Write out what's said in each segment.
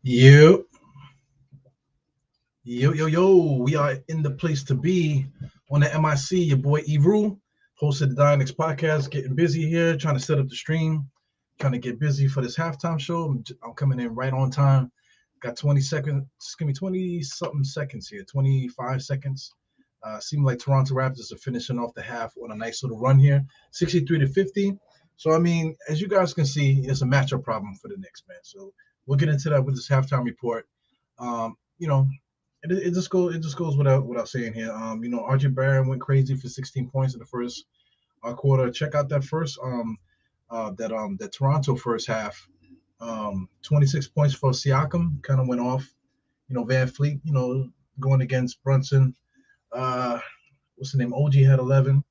Yo, yo. We are in the place to be on the MIC. Your boy Evru, hosted the Dynamics podcast. Getting busy here, trying to set up the stream, trying to get busy for this halftime show. I'm coming in right on time. Got 20 seconds, give me 20 something seconds here, 25 seconds. Seemed like Toronto Raptors are finishing off the half on a nice little run here, 63-50. So, I mean, as you guys can see, it's a matchup problem for the Knicks, man. So, we'll get into that with this halftime report. Um, you know, it just goes without saying here. RJ Barrett went crazy for 16 points in the first quarter. Check out that first that Toronto first half. 26 points for Siakam kind of went off. Van Fleet, going against Brunson. Uh, what's the name? OG had 11.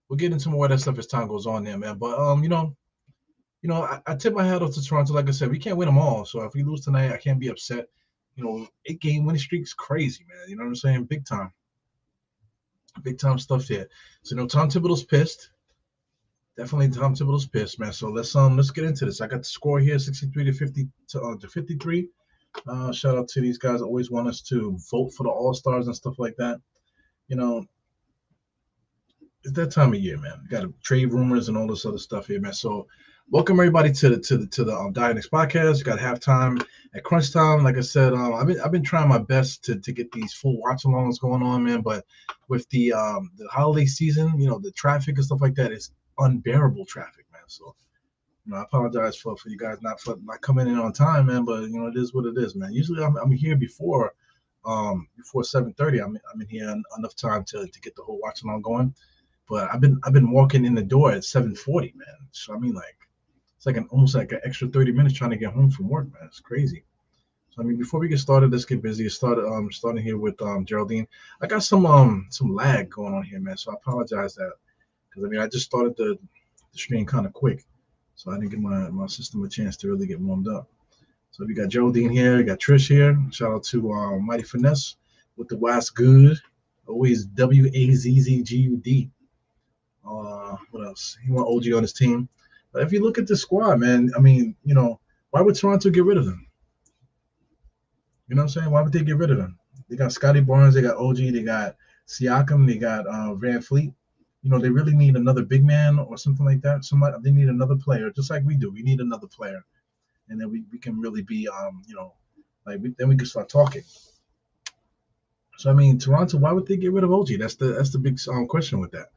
We'll get into more of that stuff as time goes on there, man. But I tip my hat off to Toronto. Like I said, we can't win them all. So if we lose tonight, I can't be upset. 8-game winning streak's crazy, man. You know what I'm saying? Big time stuff here. So Tom Thibodeau's pissed. Definitely Tom Thibodeau's pissed, man. So let's get into this. I got the score here, 63 to 50 to 53. Shout out to these guys. Always want us to vote for the All Stars and stuff like that. You know, it's that time of year, man. We got trade rumors and all this other stuff here, man. So welcome everybody to the Dynamics podcast. Got halftime at Crunchtime. Like I said, I've been trying my best to get these full watch alongs going on, man. But with the holiday season, the traffic and stuff like that is unbearable traffic, man. So I apologize for you guys not coming in on time, man. But it is what it is, man. Usually I'm here before 7:30. I'm in here enough time to get the whole watch along going. But I've been walking in the door at 7:40, man. So I mean, like it's like almost like an extra 30 minutes trying to get home from work, man. It's crazy. So I mean, before we get started, let's get busy. Starting here with Geraldine. I got some lag going on here, man. So I apologize that because I just started the stream kind of quick, so I didn't give my system a chance to really get warmed up. So we got Geraldine here, we got Trish here. Shout out to Mighty Finesse with the West Good. Always WAZZGUD. What else? He want OG on his team. But if you look at the squad, man, I mean, why would Toronto get rid of him? You know what I'm saying? Why would they get rid of him? They got Scotty Barnes, they got OG, they got Siakam, they got Van Fleet. They really need another big man or something like that. Somebody they need another player, just like we do. We need another player, and then we can really be then we can start talking. So I mean, Toronto, why would they get rid of OG? That's the big question with that.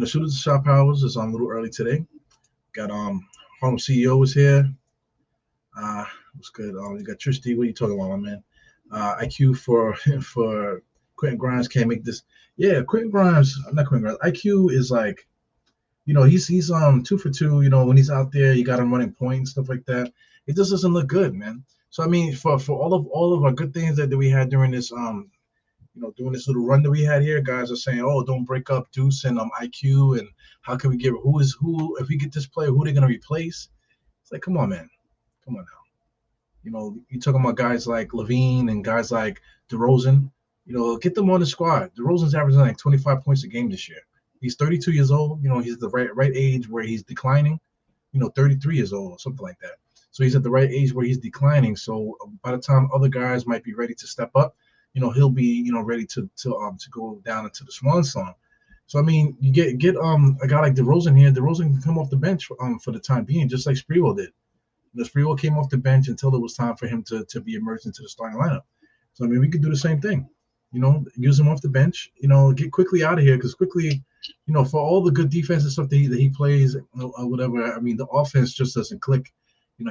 Shooters Shot Powers is on a little early today. Got Harlem CEO is here. What's good? You got Trish D. What are you talking about, my man? IQ for for Quentin Grimes can't make this. Yeah, Quentin Grimes, not Quentin Grimes. IQ is like, he's 2 for 2. When he's out there, you got him running points, stuff like that. It just doesn't look good, man. So I mean, for all of our good things that we had during this doing this little run that we had here, guys are saying, "Oh, don't break up Deuce and IQ, and how can we get who if we get this player, who are they gonna replace?" It's like, come on, man, come on now. You're talking about guys like Levine and guys like DeRozan. Get them on the squad. DeRozan's averaging like 25 points a game this year. He's 32 years old. He's the right age where he's declining. 33 years old or something like that. So he's at the right age where he's declining. So by the time other guys might be ready to step up, he'll be ready to go down into the swan song. So I mean, you get a guy like DeRozan here. DeRozan can come off the bench for the time being, just like Sprewell did. Sprewell came off the bench until it was time for him to be emerged into the starting lineup. So I mean, we could do the same thing. Use him off the bench. Get quickly out of here because quickly, for all the good defensive stuff that he plays, or whatever. I mean, the offense just doesn't click.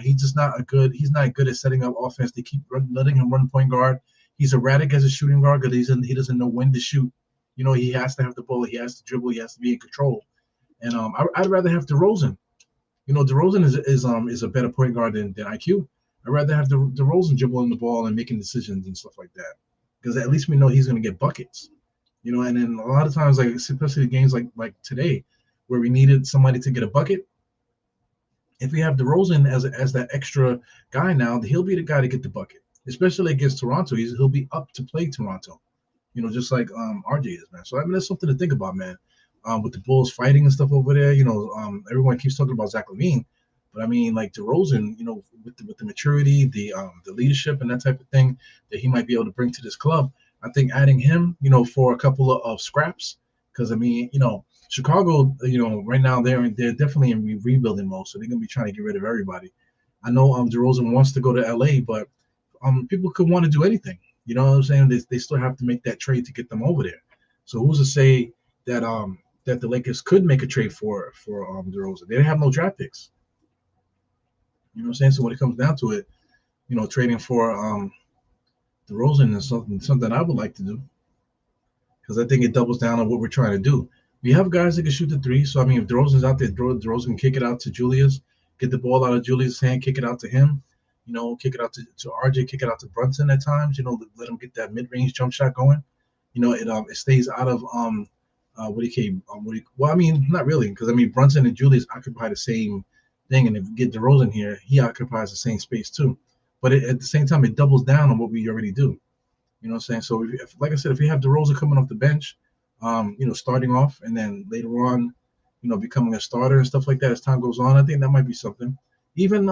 He's just not a good. He's not good at setting up offense. They keep letting him run point guard. He's erratic as a shooting guard because he doesn't know when to shoot. He has to have the ball. He has to dribble. He has to be in control. And I'd rather have DeRozan. DeRozan is a better point guard than IQ. I'd rather have DeRozan dribbling the ball and making decisions and stuff like that because at least we know he's going to get buckets. And then a lot of times, like especially games like today, where we needed somebody to get a bucket. If we have DeRozan as that extra guy now, he'll be the guy to get the bucket, especially against Toronto. He'll be up to play Toronto, just like RJ is, man. So I mean, that's something to think about, man. With the Bulls fighting and stuff over there, everyone keeps talking about Zach LaVine, But I mean, like DeRozan, with the maturity, the leadership, and that type of thing that he might be able to bring to this club, I think adding him, for a couple of scraps, because I mean, Chicago, right now they're definitely in rebuilding mode, so they're gonna be trying to get rid of everybody. I know DeRozan wants to go to LA, but people could want to do anything. You know what I'm saying? They still have to make that trade to get them over there. So who's to say that the Lakers could make a trade for DeRozan? They didn't have no draft picks. You know what I'm saying? So when it comes down to it, trading for DeRozan is something I would like to do because I think it doubles down on what we're trying to do. We have guys that can shoot the three. So I mean, if DeRozan's out there, DeRozan can kick it out to Julius, get the ball out of Julius' hand, kick it out to him. Kick it out to RJ, kick it out to Brunson at times. Let him get that mid-range jump shot going. It stays out of well, I mean, not really, because I mean Brunson and Julius occupy the same thing, and if you get DeRozan here, he occupies the same space too. But at the same time, it doubles down on what we already do. You know what I'm saying? So, like I said, if we have DeRozan coming off the bench, starting off, and then later on, becoming a starter and stuff like that as time goes on, I think that might be something. Even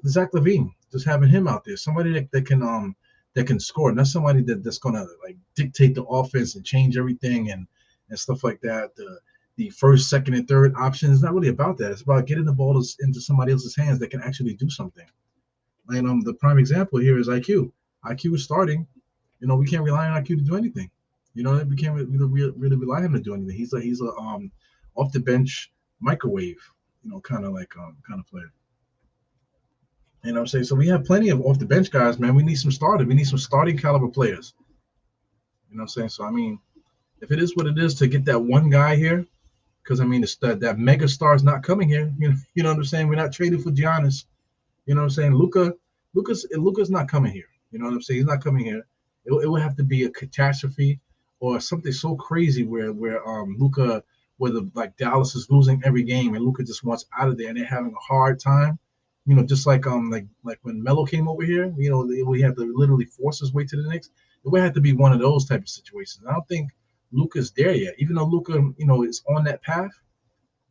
Zach LaVine, just having him out there, somebody that can score, not somebody that's gonna like dictate the offense and change everything and stuff like that. The first, second, and third option is not really about that. It's about getting the ball into somebody else's hands that can actually do something. And the prime example here is IQ. IQ is starting. We can't rely on IQ to do anything. We can't really rely on him to do anything. He's a off the bench microwave, kind of player. You know what I'm saying? So we have plenty of off the bench guys, man. We need some starters. We need some starting caliber players. You know what I'm saying? So I mean, if it is what it is to get that one guy here, because I mean, that mega star is not coming here. You know what I'm saying? We're not trading for Giannis. You know what I'm saying? Luka's not coming here. You know what I'm saying? He's not coming here. It would have to be a catastrophe or something so crazy where Luka, like Dallas is losing every game and Luka just wants out of there and they're having a hard time. Just like when Melo came over here, we had to literally force his way to the Knicks. It would have to be one of those type of situations. I don't think Luka's there yet, even though Luka, is on that path.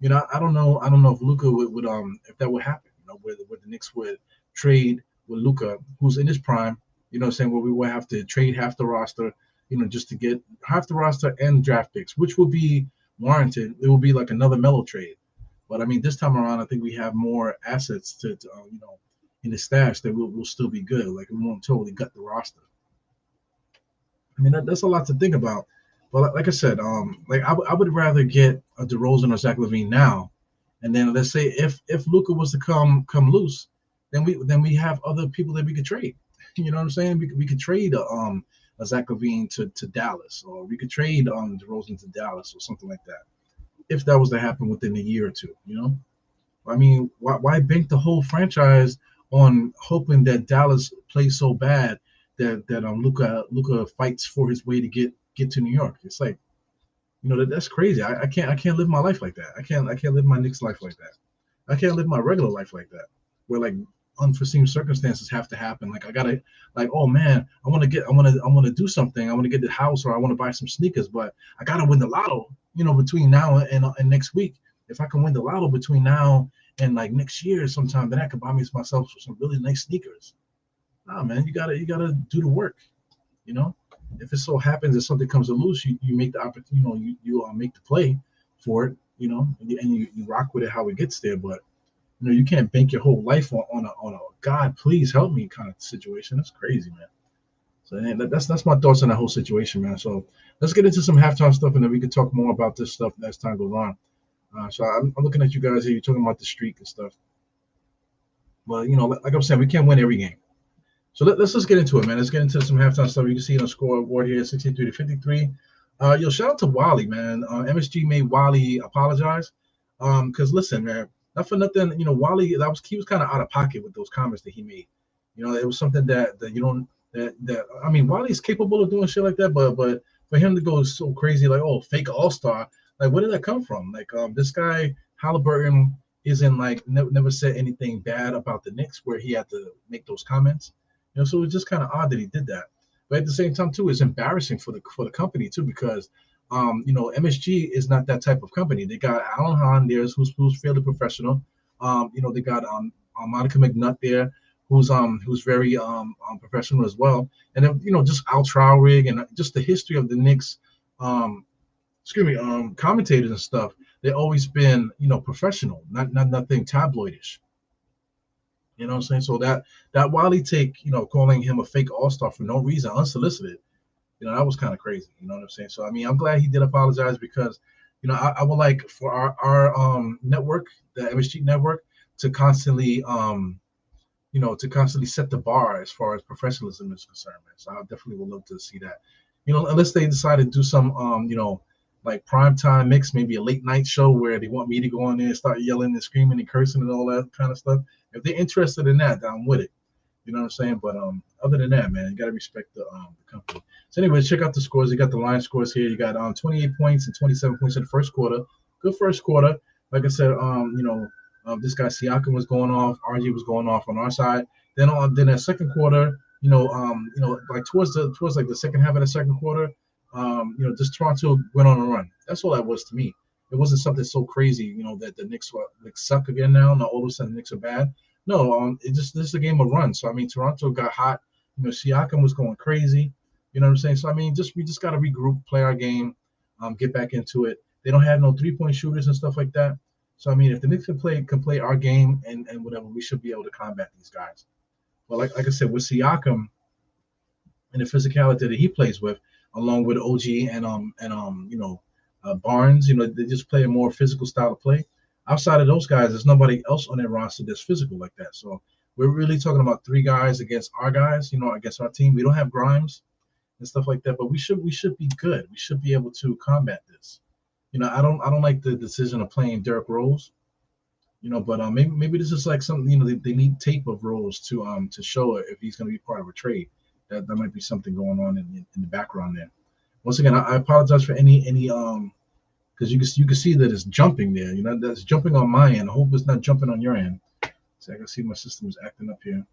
I don't know if Luka would if that would happen. Where the Knicks would trade with Luka, who's in his prime. You know what I'm saying? Where we will have to trade half the roster, just to get half the roster and draft picks, which will be warranted. It will be like another Melo trade. But I mean, this time around, I think we have more assets to in the stash that will still be good. Like we won't totally gut the roster. I mean, that's a lot to think about. But like I said, like I would rather get a DeRozan or Zach LaVine now, and then let's say if Luka was to come loose, then we have other people that we could trade. You know what I'm saying? We could trade a Zach LaVine to Dallas, or we could trade DeRozan to Dallas or something like that. If that was to happen within a year or two, I mean, why bank the whole franchise on hoping that Dallas plays so bad that Luka fights for his way to get to New York? It's like, that's crazy. I can't live my life like that. I can't live my Knicks life like that. I can't live my regular life like that, where like unforeseen circumstances have to happen. Like I gotta, like, oh man, I want to do something. I want to get the house, or I want to buy some sneakers, but I gotta win the lotto. Between now and next week. If I can win the lotto between now and like next year sometime, then I can buy myself some really nice sneakers. Nah, man, you gotta do the work. If it so happens that something comes to loose, you make the opportunity. You make the play for it. And you rock with it how it gets there. But you can't bank your whole life on a God, please help me kind of situation. That's crazy, man. So that's my thoughts on that whole situation, man. So let's get into some halftime stuff, and then we can talk more about this stuff as time goes on. So I'm looking at you guys here. You're talking about the streak and stuff. Well, like I'm saying, we can't win every game. So let's just get into it, man. Let's get into some halftime stuff. You can see it on scoreboard here, 63-53. Shout out to Wally, man. MSG made Wally apologize. Because listen, man, not for nothing, Wally, he was kind of out of pocket with those comments that he made. It was something that you don't. That I mean, Wally's capable of doing shit like that, but for him to go so crazy, like, oh, fake all-star, like, where did that come from? Like, this guy Halliburton isn't like never said anything bad about the Knicks where he had to make those comments, so it's just kind of odd that he did that. But at the same time, too, it's embarrassing for the company too, because MSG is not that type of company. They got Alan Hahn there, who's fairly professional. They got Monica McNutt there, who's very professional as well. And then just Al Trowrig and just the history of the Knicks, um, commentators and stuff. They've always been professional, not nothing tabloidish. You know what I'm saying? So that Wiley take, calling him a fake all-star for no reason, unsolicited, that was kind of crazy. You know what I'm saying? So I mean, I'm glad he did apologize because, I would like for our network, the MSG network, to constantly set the bar as far as professionalism is concerned, man. So I definitely would love to see that. Unless they decide to do some like primetime mix, maybe a late night show where they want me to go on there and start yelling and screaming and cursing and all that kind of stuff. If they're interested in that, then I'm with it. You know what I'm saying? But other than that, man, you gotta respect the company. So anyway, check out the scores. You got the line scores here. You got 28 points and 27 points in the first quarter. Good first quarter. Like I said, this guy Siakam was going off. RG was going off on our side. Then that second quarter, like towards like the second half of the second quarter, just Toronto went on a run. That's all that was to me. It wasn't something so crazy, that the Knicks suck again now. Now all of a sudden the Knicks are bad. No, this is a game of run. So I mean, Toronto got hot. Siakam was going crazy. You know what I'm saying? So I mean, we just got to regroup, play our game, get back into it. They don't have no 3-point shooters and stuff like that. So I mean, if the Knicks can play our game and whatever, we should be able to combat these guys. But like I said, with Siakam and the physicality that he plays with, along with OG and Barnes, they just play a more physical style of play. Outside of those guys, there's nobody else on their roster that's physical like that. So we're really talking about 3 guys against our guys, against our team. We don't have Grimes and stuff like that, but we should be good. We should be able to combat this. I don't like the decision of playing Derrick Rose. But maybe this is like something, they need tape of Rose to show if he's going to be part of a trade. That might be something going on in the background there. Once again, I apologize for any because you can see that it's jumping there. That's jumping on my end. I hope it's not jumping on your end. So I can see my system is acting up here.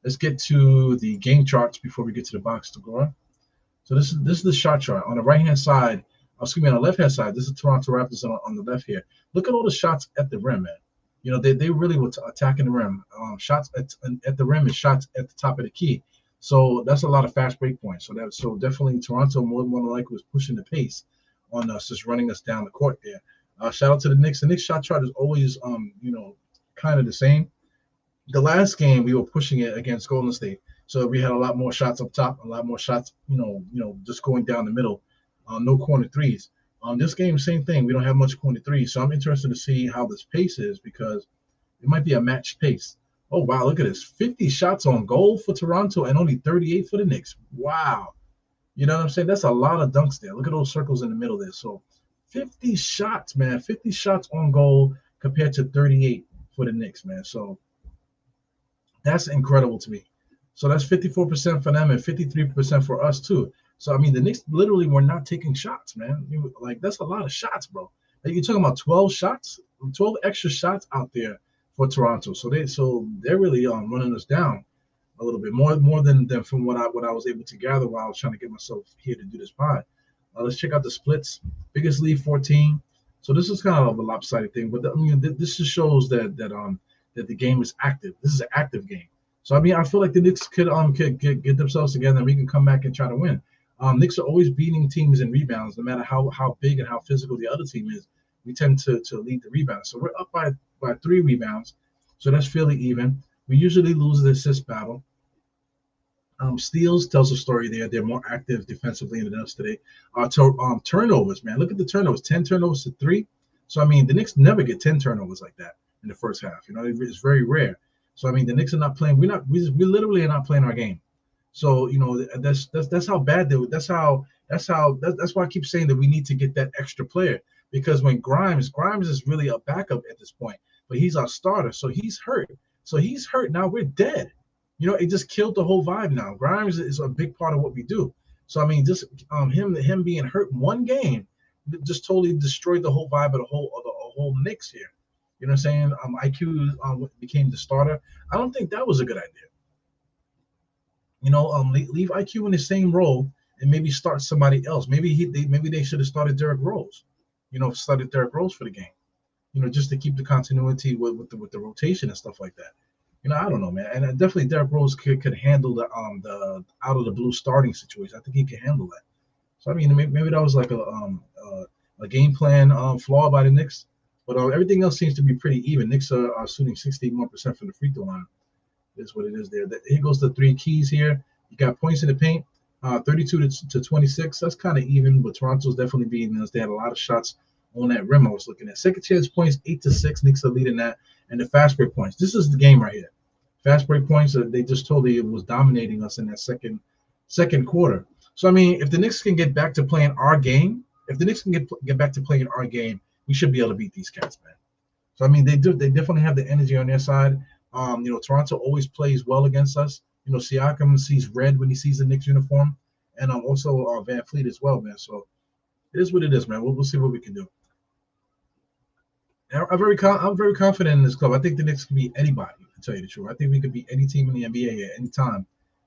Let's get to the game charts before we get to the box score. So this is the shot chart on the right hand side. Excuse me, on the left hand side. This is Toronto Raptors on the left here. Look at all the shots at the rim, man. They really were attacking the rim. Shots at the rim and shots at the top of the key. So that's a lot of fast break points. So definitely Toronto more than likely was pushing the pace on us, just running us down the court there. Shout out to the Knicks. The Knicks shot chart is always kind of the same. The last game we were pushing it against Golden State, so we had a lot more shots up top, a lot more shots, just going down the middle, no corner threes. This game, same thing. We don't have much corner threes, so I'm interested to see how this pace is because it might be a matched pace. Oh wow, look at this! 50 shots on goal for Toronto and only 38 for the Knicks. Wow. You know what I'm saying? That's a lot of dunks there. Look at those circles in the middle there. So 50 shots, man. 50 shots on goal compared to 38 for the Knicks, man. So that's incredible to me. So that's 54% for them and 53% for us too. So I mean, the Knicks literally were not taking shots, man. That's a lot of shots, bro. Like, you're talking about 12 shots, 12 extra shots out there for Toronto. So they're really running us down a little bit more than from what I was able to gather while I was trying to get myself here to do this pod. Let's check out the splits. Biggest lead 14. So this is kind of a lopsided thing, but this just shows that the game is active. This is an active game. So I mean, I feel like the Knicks could get themselves together and we can come back and try to win. Knicks are always beating teams in rebounds, no matter how big and how physical the other team is. We tend to lead the rebounds. So we're up by 3 rebounds. So that's fairly even. We usually lose the assist battle. Steals tells a story there. They're more active defensively than us today. Turnovers, man. Look at the turnovers. 10 turnovers to 3. So, I mean, the Knicks never get 10 turnovers like that in the first half. It's very rare. So, I mean, the Knicks are not playing. We literally are not playing our game. So, that's how bad they. That's why I keep saying that we need to get that extra player, because when Grimes is really a backup at this point, but he's our starter. So he's hurt. Now we're dead. It just killed the whole vibe now. Grimes is a big part of what we do. So, I mean, just him being hurt one game just totally destroyed the whole vibe of the whole Knicks here. You know what I'm saying? IQ became the starter. I don't think that was a good idea. Leave IQ in the same role and maybe start somebody else. Maybe they should have started Derrick Rose. Started Derrick Rose for the game. just to keep the continuity with the rotation and stuff like that. I don't know, man. And definitely Derrick Rose could handle the out of the blue starting situation. I think he can handle that. So I mean, maybe that was like a game plan flaw by the Knicks, but everything else seems to be pretty even. Knicks are shooting 61% from the free throw line. Is what it is there. Here goes the three keys here. You got points in the paint, 32 to 26. That's kind of even, but Toronto's definitely beating us. They had a lot of shots on that rim I was looking at. Second chance points, 8-6. Knicks are leading that, and the fast break points. This is the game right here. Fast break points. They just totally was dominating us in that second quarter. So I mean, if the Knicks can get back to playing our game, if the Knicks can get back to playing our game, we should be able to beat these cats, man. So I mean, they do. They definitely have the energy on their side. Toronto always plays well against us. Siakam sees red when he sees the Knicks uniform, and also Van Fleet as well, man. So it is what it is, man. We'll see what we can do. I'm very confident in this club. I think the Knicks can beat anybody, to tell you the truth. I think we could beat any team in the NBA at any time,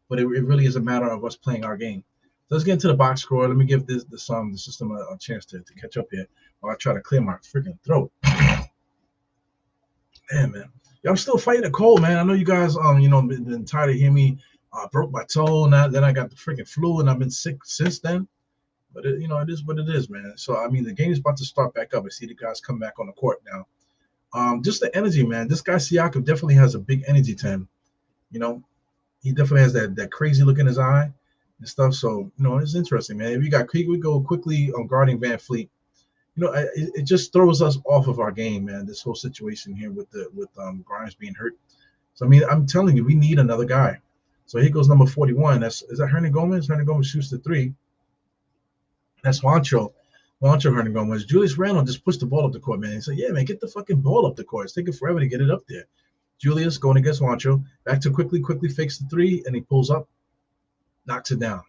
but it really is a matter of us playing our game. So let's get into the box score. Let me give the system a chance to catch up here while I try to clear my freaking throat. Damn, man. Yeah, I'm still fighting a cold, man. I know you guys, been tired of hearing me. Broke my toe, and then I got the freaking flu, and I've been sick since then. But it is what it is, man. So I mean, the game is about to start back up. I see the guys come back on the court now. Just the energy, man. This guy Siakam definitely has a big energy to him. He definitely has that crazy look in his eye and stuff. So it's interesting, man. If we go quickly on guarding Van Fleet. It just throws us off of our game, man. This whole situation here with Grimes being hurt. So I mean, I'm telling you, we need another guy. So here goes number 41. Is that Hernan Gomez? Hernan Gomez shoots the three. That's Juancho Hernan Gomez. Julius Randle just pushed the ball up the court, man. He said, "Yeah, man, get the fucking ball up the court. It's taking forever to get it up there." Julius going against Juancho. Back to quickly fakes the three, and he pulls up, knocks it down.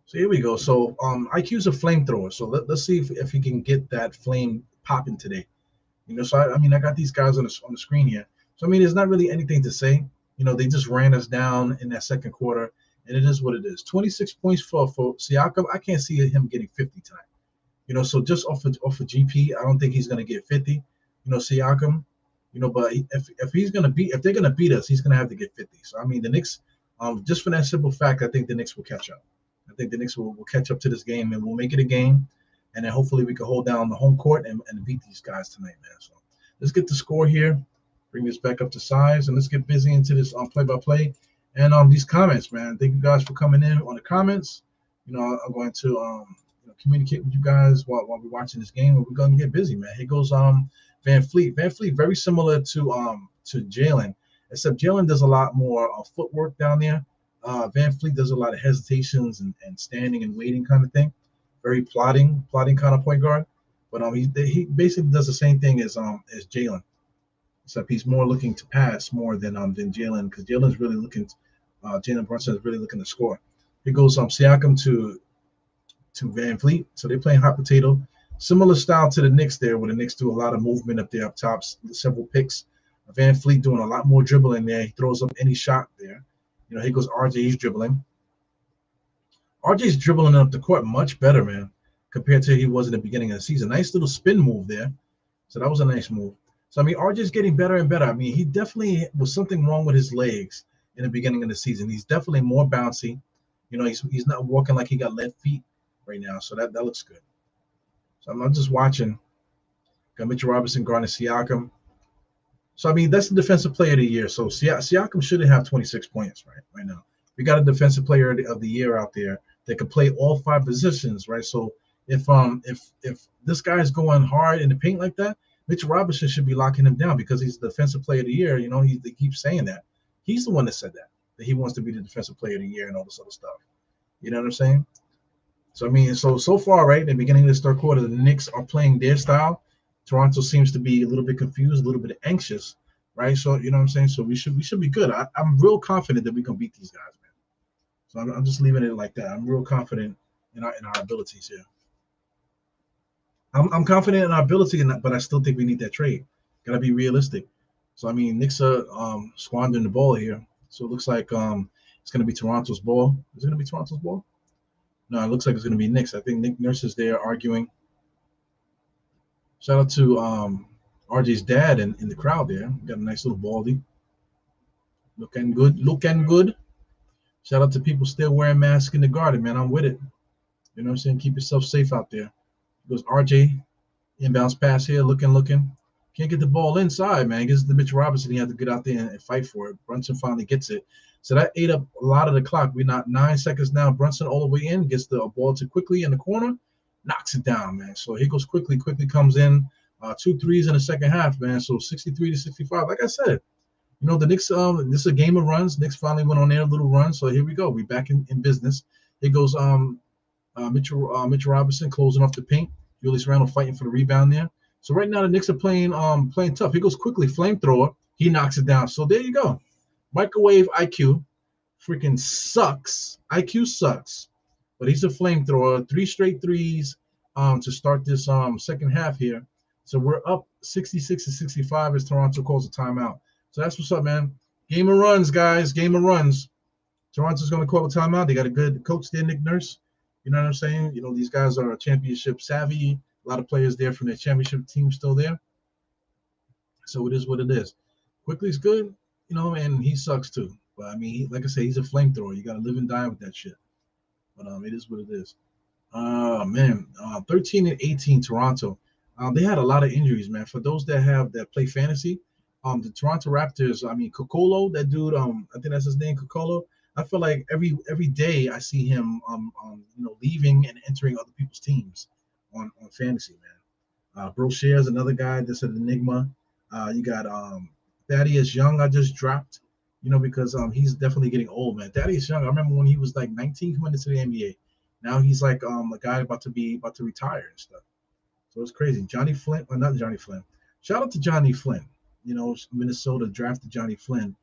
So here we go. So IQ's a flamethrower. So let's see if he can get that flame popping today. So I mean, I got these guys on the screen here. So I mean, there's not really anything to say. They just ran us down in that second quarter, and it is what it is. 26 points for Siakam. I can't see him getting 50 tonight. So just off of GP, I don't think he's gonna get 50. Siakam. But if they're gonna beat us, he's gonna have to get 50. So I mean, the Knicks, just for that simple fact, I think the Knicks will catch up. I think the Knicks will catch up to this game, and we'll make it a game. And then hopefully we can hold down the home court and beat these guys tonight, man. So let's get the score here, bring this back up to size, and let's get busy into this play-by-play. And these comments, man. Thank you guys for coming in on the comments. I'm going to communicate with you guys while we're watching this game, and we're going to get busy, man. Here goes Van Fleet. Van Fleet, very similar to Jalen, except Jalen does a lot more footwork down there. Van Fleet does a lot of hesitations and standing and waiting kind of thing. Very plotting kind of point guard. But he basically does the same thing as Jalen, except he's more looking to pass more than Jalen, because Jalen's really looking. Jalen Brunson is really looking to score. Here goes Siakam to Van Fleet. So they're playing hot potato. Similar style to the Knicks there, where the Knicks do a lot of movement up there up top, several picks. Van Fleet doing a lot more dribbling there. He throws up any shot there. Here goes RJ. He's dribbling. RJ's dribbling up the court much better, man, compared to he was in the beginning of the season. Nice little spin move there. So that was a nice move. So, I mean, RJ's getting better and better. I mean, he definitely was something wrong with his legs in the beginning of the season. He's definitely more bouncy. He's not walking like he got lead feet right now. So that looks good. So I'm just watching. Got Mitchell Robinson guarding Siakam. So, I mean, that's the defensive player of the year. So Siakam shouldn't have 26 points right now. We got a defensive player of the year out there that can play all 5 positions, right? So if this guy is going hard in the paint like that, Mitchell Robinson should be locking him down because he's the defensive player of the year. He keeps saying that. He's the one that said that he wants to be the defensive player of the year and all this other stuff. You know what I'm saying? So, I mean, so far, right, in the beginning of this third quarter, the Knicks are playing their style. Toronto seems to be a little bit confused, a little bit anxious, right? So, you know what I'm saying? So we should be good. I'm real confident that we can beat these guys, man. So I'm just leaving it like that. I'm real confident in our abilities here. I'm confident in our ability, but I still think we need that trade. Got to be realistic. So, I mean, Knicks are squandering the ball here. So it looks like it's going to be Toronto's ball. Is it going to be Toronto's ball? No, it looks like it's going to be Knicks. I think Nick Nurse is there arguing. Shout out to RJ's dad in the crowd there. Got a nice little baldy. Looking good. Looking good. Shout out to people still wearing masks in the garden, man. I'm with it. You know what I'm saying? Keep yourself safe out there. Goes RJ. Inbounds pass here. Looking. Can't get the ball inside, man. Gets to Mitch Robinson. He had to get out there and fight for it. Brunson finally gets it. So that ate up a lot of the clock. We're not 9 seconds now. Brunson all the way in. Gets the ball to Quickly in the corner. Knocks it down, man. So here goes Quickly. Quickly comes in. 2 threes in the second half, man. So 63 to 65. Like I said, the Knicks, this is a game of runs. Knicks finally went on their little run. So here we go. We back in business. Here goes Mitch Robinson closing off the paint. Julius Randle fighting for the rebound there. So right now the Knicks are playing tough. He goes Quickly, flamethrower. He knocks it down. So there you go. Microwave IQ freaking sucks. IQ sucks. But he's a flamethrower. 3 straight threes to start this second half here. So we're up 66 to 65 as Toronto calls a timeout. So that's what's up, man. Game of runs, guys. Game of runs. Toronto's going to call a timeout. They got a good coach there, Nick Nurse. You know what I'm saying? These guys are championship savvy. A lot of players there from their championship team still there. So it is what it is. Quickly's good, and he sucks too. But I mean, like I say, he's a flamethrower. You got to live and die with that shit. But it is what it is. Man, 13 and 18 Toronto. They had a lot of injuries, man. For those that play fantasy, the Toronto Raptors. I mean, Kokolo, that dude. I think that's his name, Kokolo. I feel like every day I see him, leaving and entering other people's teams on fantasy, man. Brochere is another guy that's an enigma. You got Thaddeus Young. I just dropped, because he's definitely getting old, man. Thaddeus Young. I remember when he was like 19 coming into the NBA. Now he's like a guy about to retire and stuff. So it's crazy. Johnny Flynn, or not Johnny Flynn. Shout out to Johnny Flynn. Minnesota drafted Johnny Flynn,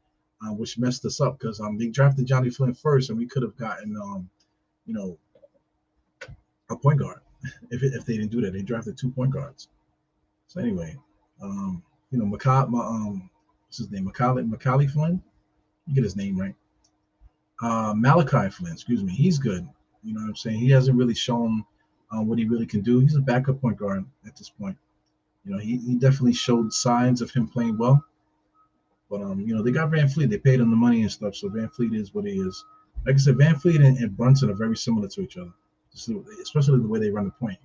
which messed us up because they drafted Johnny Flynn first, and we could have gotten a point guard if they didn't do that. They drafted 2 point guards. So anyway, what's his name? Macaulay Flynn. You get his name right. Malachi Flynn, excuse me. He's good. You know what I'm saying? He hasn't really shown what he really can do. He's a backup point guard at this point. He definitely showed signs of him playing well. But they got Van Fleet. They paid him the money and stuff. So Van Fleet is what he is. Like I said, Van Fleet and Brunson are very similar to each other, especially the way they run the point.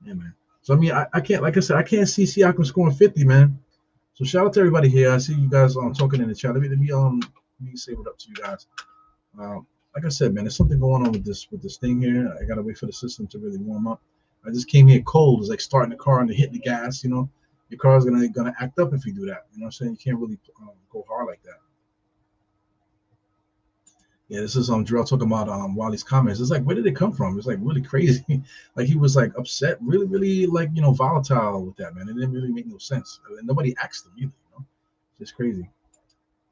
Yeah, man. So I mean, I can't, like I said, I can't see Siakam scoring 50, man. So shout out to everybody here. I see you guys talking in the chat. Let me say what up to you guys. Like I said, man, there's something going on with this thing here. I gotta wait for the system to really warm up. I just came here cold. It's like starting the car and hitting the gas. Your car's gonna act up if you do that. You know what I'm saying? You can't really go hard like that. Yeah, this is Jarrell talking about Wally's comments. It's like, where did it come from? It's like really crazy. Like he was like upset, really, really like volatile with that, man. It didn't really make no sense. And nobody asked him either. It's just crazy.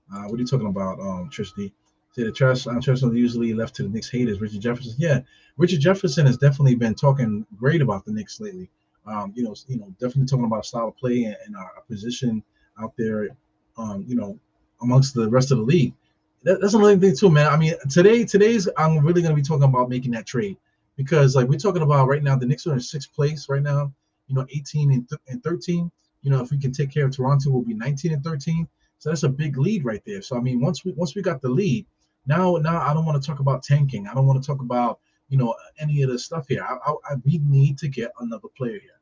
What are you talking about, Trish D? Say the trash usually left to the Knicks haters. Richard Jefferson, yeah, Richard Jefferson has definitely been talking great about the Knicks lately. Definitely talking about style of play and our position out there, amongst the rest of the league. That's another thing too, man. I mean, today's I'm really gonna be talking about making that trade because like we're talking about right now, the Knicks are in 6th place right now. 18 and 13. If we can take care of Toronto, we'll be 19 and 13. So that's a big lead right there. So I mean, once we got the lead, now I don't want to talk about tanking. I don't want to talk about any of the stuff here. We need to get another player here.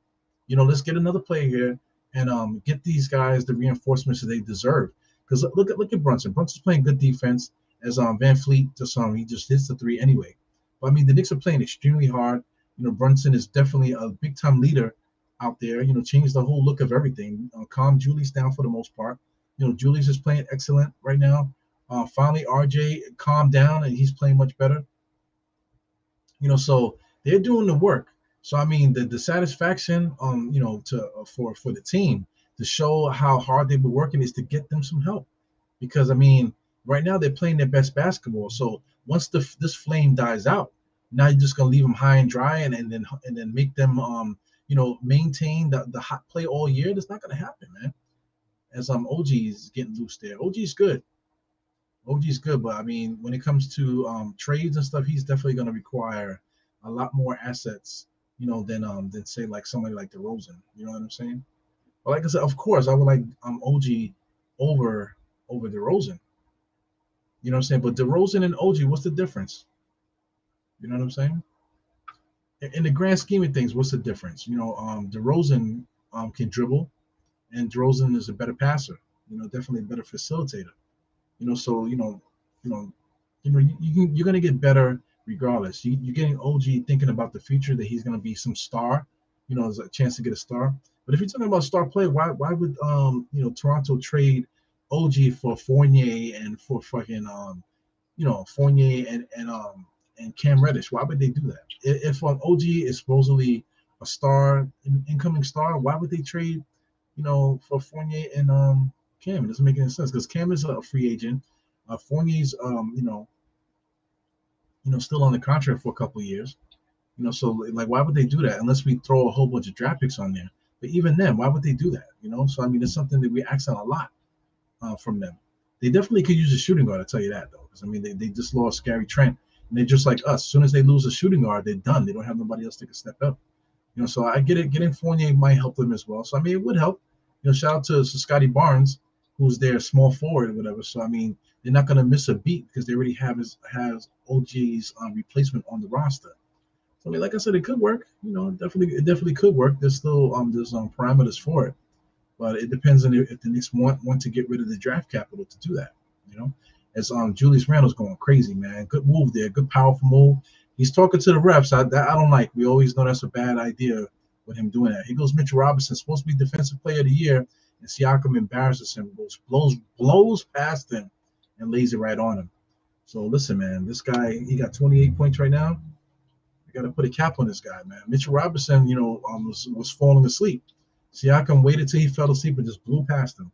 Let's get another player here and get these guys the reinforcements that they deserve. Because look at Brunson. Brunson's playing good defense as Van Fleet he just hits the 3 anyway. But I mean, the Knicks are playing extremely hard. Brunson is definitely a big time leader out there. Changed the whole look of everything. Calmed Julius down for the most part. Julius is playing excellent right now. Finally, RJ calmed down and he's playing much better. So they're doing the work. So I mean, the satisfaction, for the team to show how hard they've been working is to get them some help, because I mean, right now they're playing their best basketball. So once this flame dies out, now you're just gonna leave them high and dry and then make them maintain the hot play all year. That's not gonna happen, man. As OG is getting loose there. OG's good. OG's good, but I mean, when it comes to trades and stuff, he's definitely going to require a lot more assets, than say like somebody like DeRozan. You know what I'm saying? But like I said, of course, I would like OG over DeRozan. You know what I'm saying? But DeRozan and OG, what's the difference? You know what I'm saying? In the grand scheme of things, what's the difference? DeRozan can dribble, and DeRozan is a better passer. Definitely a better facilitator. So you know, you're gonna get better regardless. You're getting OG thinking about the future that he's gonna be some star. There's a chance to get a star. But if you're talking about star play, why would Toronto trade OG for Fournier and for fucking Fournier and Cam Reddish? Why would they do that? If OG is supposedly a star, incoming star, why would they trade for Fournier and Cam? It doesn't make any sense because Cam is a free agent. Fournier's still on the contract for a couple of years. So like why would they do that unless we throw a whole bunch of draft picks on there? But even then, why would they do that? So I mean, it's something that we ask on a lot from them. They definitely could use a shooting guard. I tell you that though, because I mean they just lost Gary Trent, and they're just like us. As soon as they lose a shooting guard, they're done. They don't have nobody else that can step up. So I get it. Getting Fournier might help them as well. So I mean, it would help. Shout out to Scotty Barnes, who's their small forward or whatever. So I mean, they're not going to miss a beat because they already has OG's replacement on the roster. So I mean, like I said, it could work. It definitely could work. There's still there's parameters for it, but it depends on if the Knicks want to get rid of the draft capital to do that. As Julius Randle's going crazy, man. Good move there. Good powerful move. He's talking to the refs. I don't like. We always know that's a bad idea with him doing that. He goes Mitchell Robinson, supposed to be Defensive Player of the Year, and Siakam embarrasses him, blows past him, and lays it right on him. So listen, man, this guy, he got 28 points right now. You got to put a cap on this guy, man. Mitchell Robinson, was falling asleep. Siakam waited till he fell asleep and just blew past him.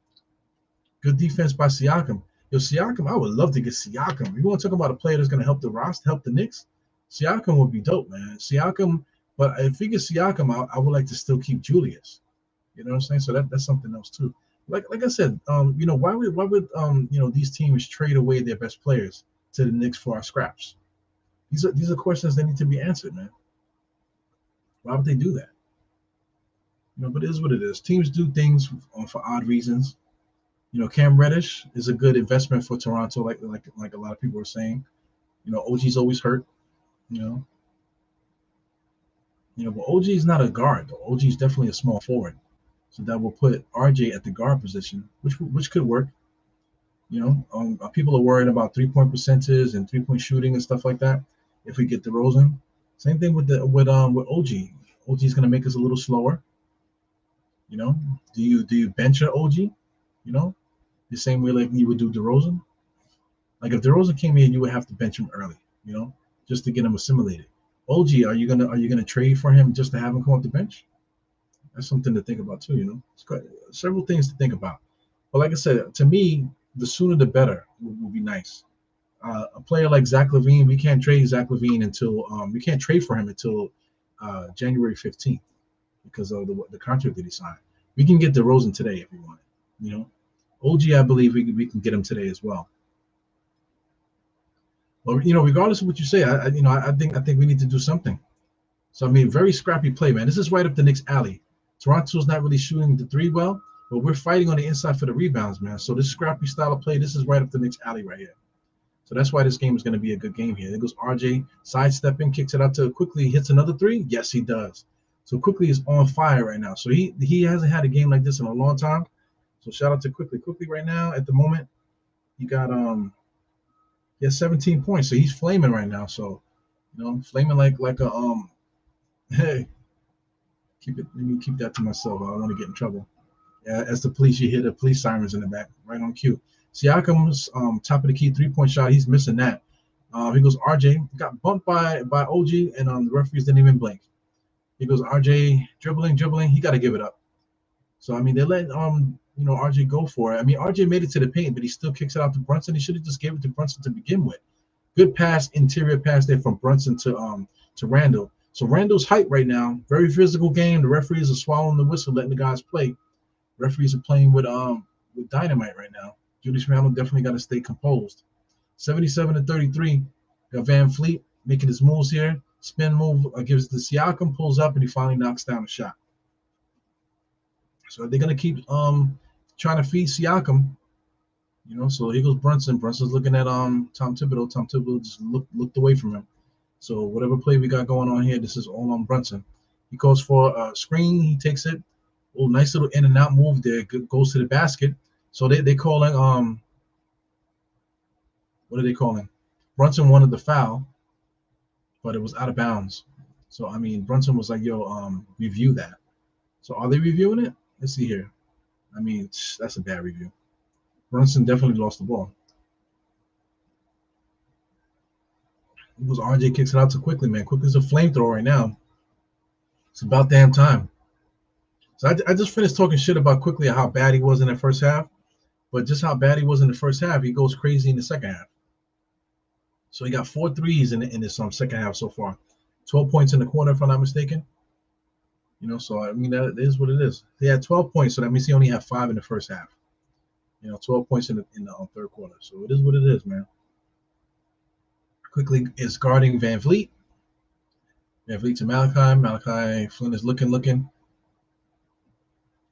Good defense by Siakam. Siakam, I would love to get Siakam. You want to talk about a player that's going to help the roster, help the Knicks? Siakam would be dope, man. Siakam, but if we get Siakam, I would like to still keep Julius. You know what I'm saying? So that's something else too. Like I said, why would these teams trade away their best players to the Knicks for our scraps? These are questions that need to be answered, man. Why would they do that? But it is what it is. Teams do things for odd reasons. Cam Reddish is a good investment for Toronto, like a lot of people are saying. OG's always hurt. But OG is not a guard though. OG is definitely a small forward, so that will put RJ at the guard position, which could work. People are worried about 3-point percentages and 3-point shooting and stuff like that. If we get DeRozan, same thing with OG. OG is going to make us a little slower. Do you bench your OG? The same way like you would do DeRozan. Like if DeRozan came in, you would have to bench him early. Just to get him assimilated. OG, are you gonna trade for him just to have him come off the bench? That's something to think about too. It's quite, several things to think about. But like I said, to me, the sooner the better would be nice. A player like Zach LaVine, we can't trade Zach LaVine until we can't trade for him until January 15th because of the contract that he signed. We can get DeRozan today if we want it. OG, I believe we can get him today as well. But regardless of what you say, I think we need to do something. So I mean, very scrappy play, man. This is right up the Knicks' alley. Toronto's not really shooting the three well, but we're fighting on the inside for the rebounds, man. So this scrappy style of play, this is right up the Knicks' alley right here. So that's why this game is going to be a good game here. There goes RJ, sidestepping, kicks it out to Quickly, hits another three. Yes, he does. So Quickly is on fire right now. So he hasn't had a game like this in a long time. So shout out to Quickly. Quickly right now, at the moment, he got he has 17 points. So he's flaming right now. So flaming like a hey, let me keep that to myself. I don't want to get in trouble. Yeah, as the police, you hear the police sirens in the back, right on cue. Siakam's top of the key 3-point shot. He's missing that. He goes RJ, got bumped by OG, and the referees didn't even blink. He goes RJ dribbling. He got to give it up. So I mean, they let RJ go for it. I mean, RJ made it to the paint, but he still kicks it out to Brunson. He should have just gave it to Brunson to begin with. Good pass, interior pass there from Brunson to Randle. So Randle's hype right now. Very physical game. The referees are swallowing the whistle, letting the guys play. Referees are playing with dynamite right now. Julius Randle definitely got to stay composed. 77-33. Got Van Fleet making his moves here. Spin move gives it to Siakam, pulls up, and he finally knocks down a shot. So they're gonna keep trying to feed Siakam. So here goes Brunson. Brunson's looking at Tom Thibodeau. Tom Thibodeau just looked away from him. So whatever play we got going on here, this is all on Brunson. He calls for a screen. He takes it. Oh, nice little in and out move there. Goes to the basket. So they calling what are they calling? Brunson wanted the foul, but it was out of bounds. So I mean, Brunson was like, "Yo, review that." So are they reviewing it? Let's see here. I mean, that's a bad review. Brunson definitely lost the ball. It was RJ kicks it out too quickly, man. Quickly's a flamethrower right now. It's about damn time. So I just finished talking shit about Quickly how bad he was in the first half, but just how bad he was in the first half, he goes crazy in the second half. So he got 4 threes in this second half so far. 12 points in the corner, if I'm not mistaken. So I mean that is what it is. He had 12 points, so that means he only had 5 in the first half. 12 points in the third quarter. So it is what it is, man. Quickly is guarding Van Vliet. Van Vliet to Malachi. Malachi Flynn is looking.